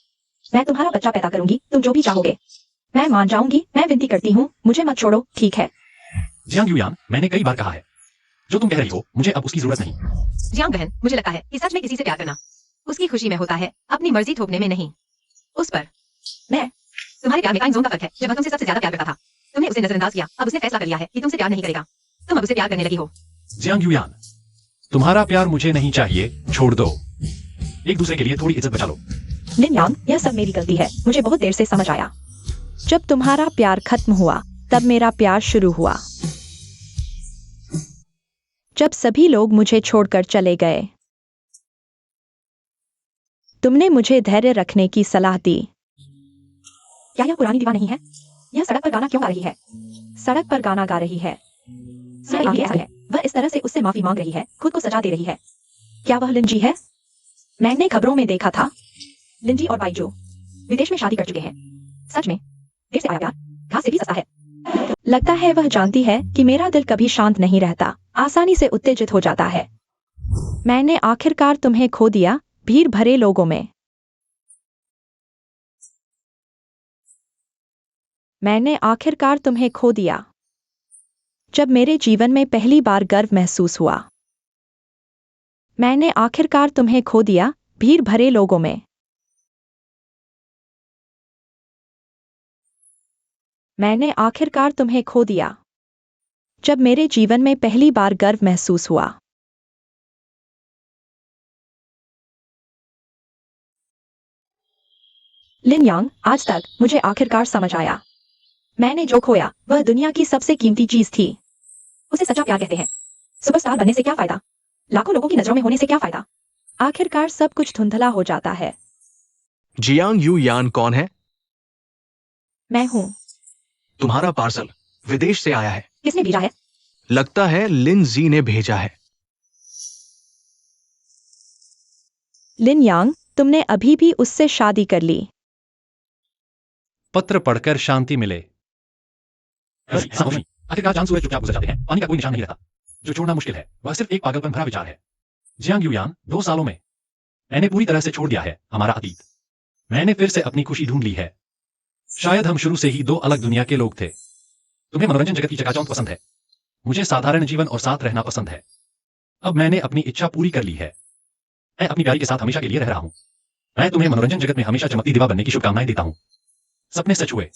मैं तुम्हारा बच्चा पैदा करूंगी। तुम जो भी चाहोगे मैं मान जाऊंगी। मैं विनती करती हूँ, मुझे मत छोड़ो, ठीक है? जियांग यूयान, मैंने कई बार कहा है, जो तुम कह रही हो मुझे अब उसकी जरूरत नहीं। जियांग बहन, मुझे लगता है कि सच में किसी से प्यार करना उसकी खुशी में होता है, अपनी मर्जी थोपने में नहीं। उस पर मैं तुम्हारे प्यार में टाइम जोन का फर्क है। जब वह तुमसे सबसे ज्यादा प्यार करता था, तुमने उसे नजरअंदाज किया। अब उसने फैसला कर लिया है कि तुमसे प्यार नहीं करेगा। तुम अब उसे प्यार करने लगी हो। जियांग यूयान, तुम्हारा प्यार मुझे नहीं चाहिए। छोड़ दो। एक दूसरे के लिए थोड़ी इज्जत बचा लो। लिन यांग, यह सब मेरी गलती है। मुझे बहुत देर से समझ आया। जब तुम्हारा प्यार खत्म हुआ तब मेरा प्यार शुरू हुआ। जब सभी लोग मुझे छोड़कर चले गए, तुमने मुझे धैर्य रखने की सलाह दी। क्या यह पुरानी दीवार नहीं है? यह सड़क पर गाना क्यों गा रही है? सड़क पर गाना गा रही है। यह ऐसा है। वह इस तरह से उससे माफी मांग रही है, खुद को सजा दे रही है। क्या वह लिंजी है? मैंने खबरों में देखा था, लिंजी और बाइजू विदेश में शादी कर चुके हैं। सच में? देर से आया प्यार घास से भी सस्ता है। लगता है वह जानती है कि मेरा दिल कभी शांत नहीं रहता, आसानी से उत्तेजित हो जाता है। मैंने आखिरकार तुम्हें खो दिया, भीड़ भरे लोगों में। मैंने आखिरकार तुम्हें खो दिया। जब मेरे जीवन में पहली बार गर्व महसूस हुआ। मैंने आखिरकार तुम्हें खो दिया, भीड़ भरे लोगों में। मैंने आखिरकार तुम्हें खो दिया। जब मेरे जीवन में पहली बार गर्व महसूस हुआ। लिन यांग, आज तक मुझे आखिरकार समझ आया। मैंने जो खोया वह दुनिया की सबसे कीमती चीज थी। उसे सच्चा प्यार कहते हैं। सुपरस्टार बनने से क्या फायदा? लाखों लोगों की नजरों में होने से क्या फायदा? आखिरकार सब कुछ धुंधला हो जाता है। जियांग यू यान कौन है? मैं हूं। तुम्हारा पार्सल विदेश से आया है। किसने भेजा है? लगता है लिन जी ने भेजा है। लिन यांग, तुमने अभी भी उससे शादी कर ली। पत्र पढ़कर शांति मिले। आखिरकार चांद सूरज चुपचाप गुजर जाते हैं, पानी का कोई निशान नहीं रहता। जो छोड़ना मुश्किल है वह सिर्फ एक पागलपन भरा विचार है। जियांग यूयान, 2 सालों में मैंने पूरी तरह से छोड़ दिया है हमारा अतीत। मैंने फिर से अपनी खुशी ढूंढ ली है। शायद हम शुरू से ही 2 अलग दुनिया के लोग थे। तुम्हें मनोरंजन जगत की चकाचौंध पसंद है, मुझे साधारण जीवन और साथ रहना पसंद है। अब मैंने अपनी इच्छा पूरी कर ली है। मैं अपनी प्यारी के साथ हमेशा के लिए रह रहा हूं। मैं तुम्हें मनोरंजन जगत में हमेशा चमकती दीवा बनने की शुभकामनाएं देता हूं। सपने सच हुए।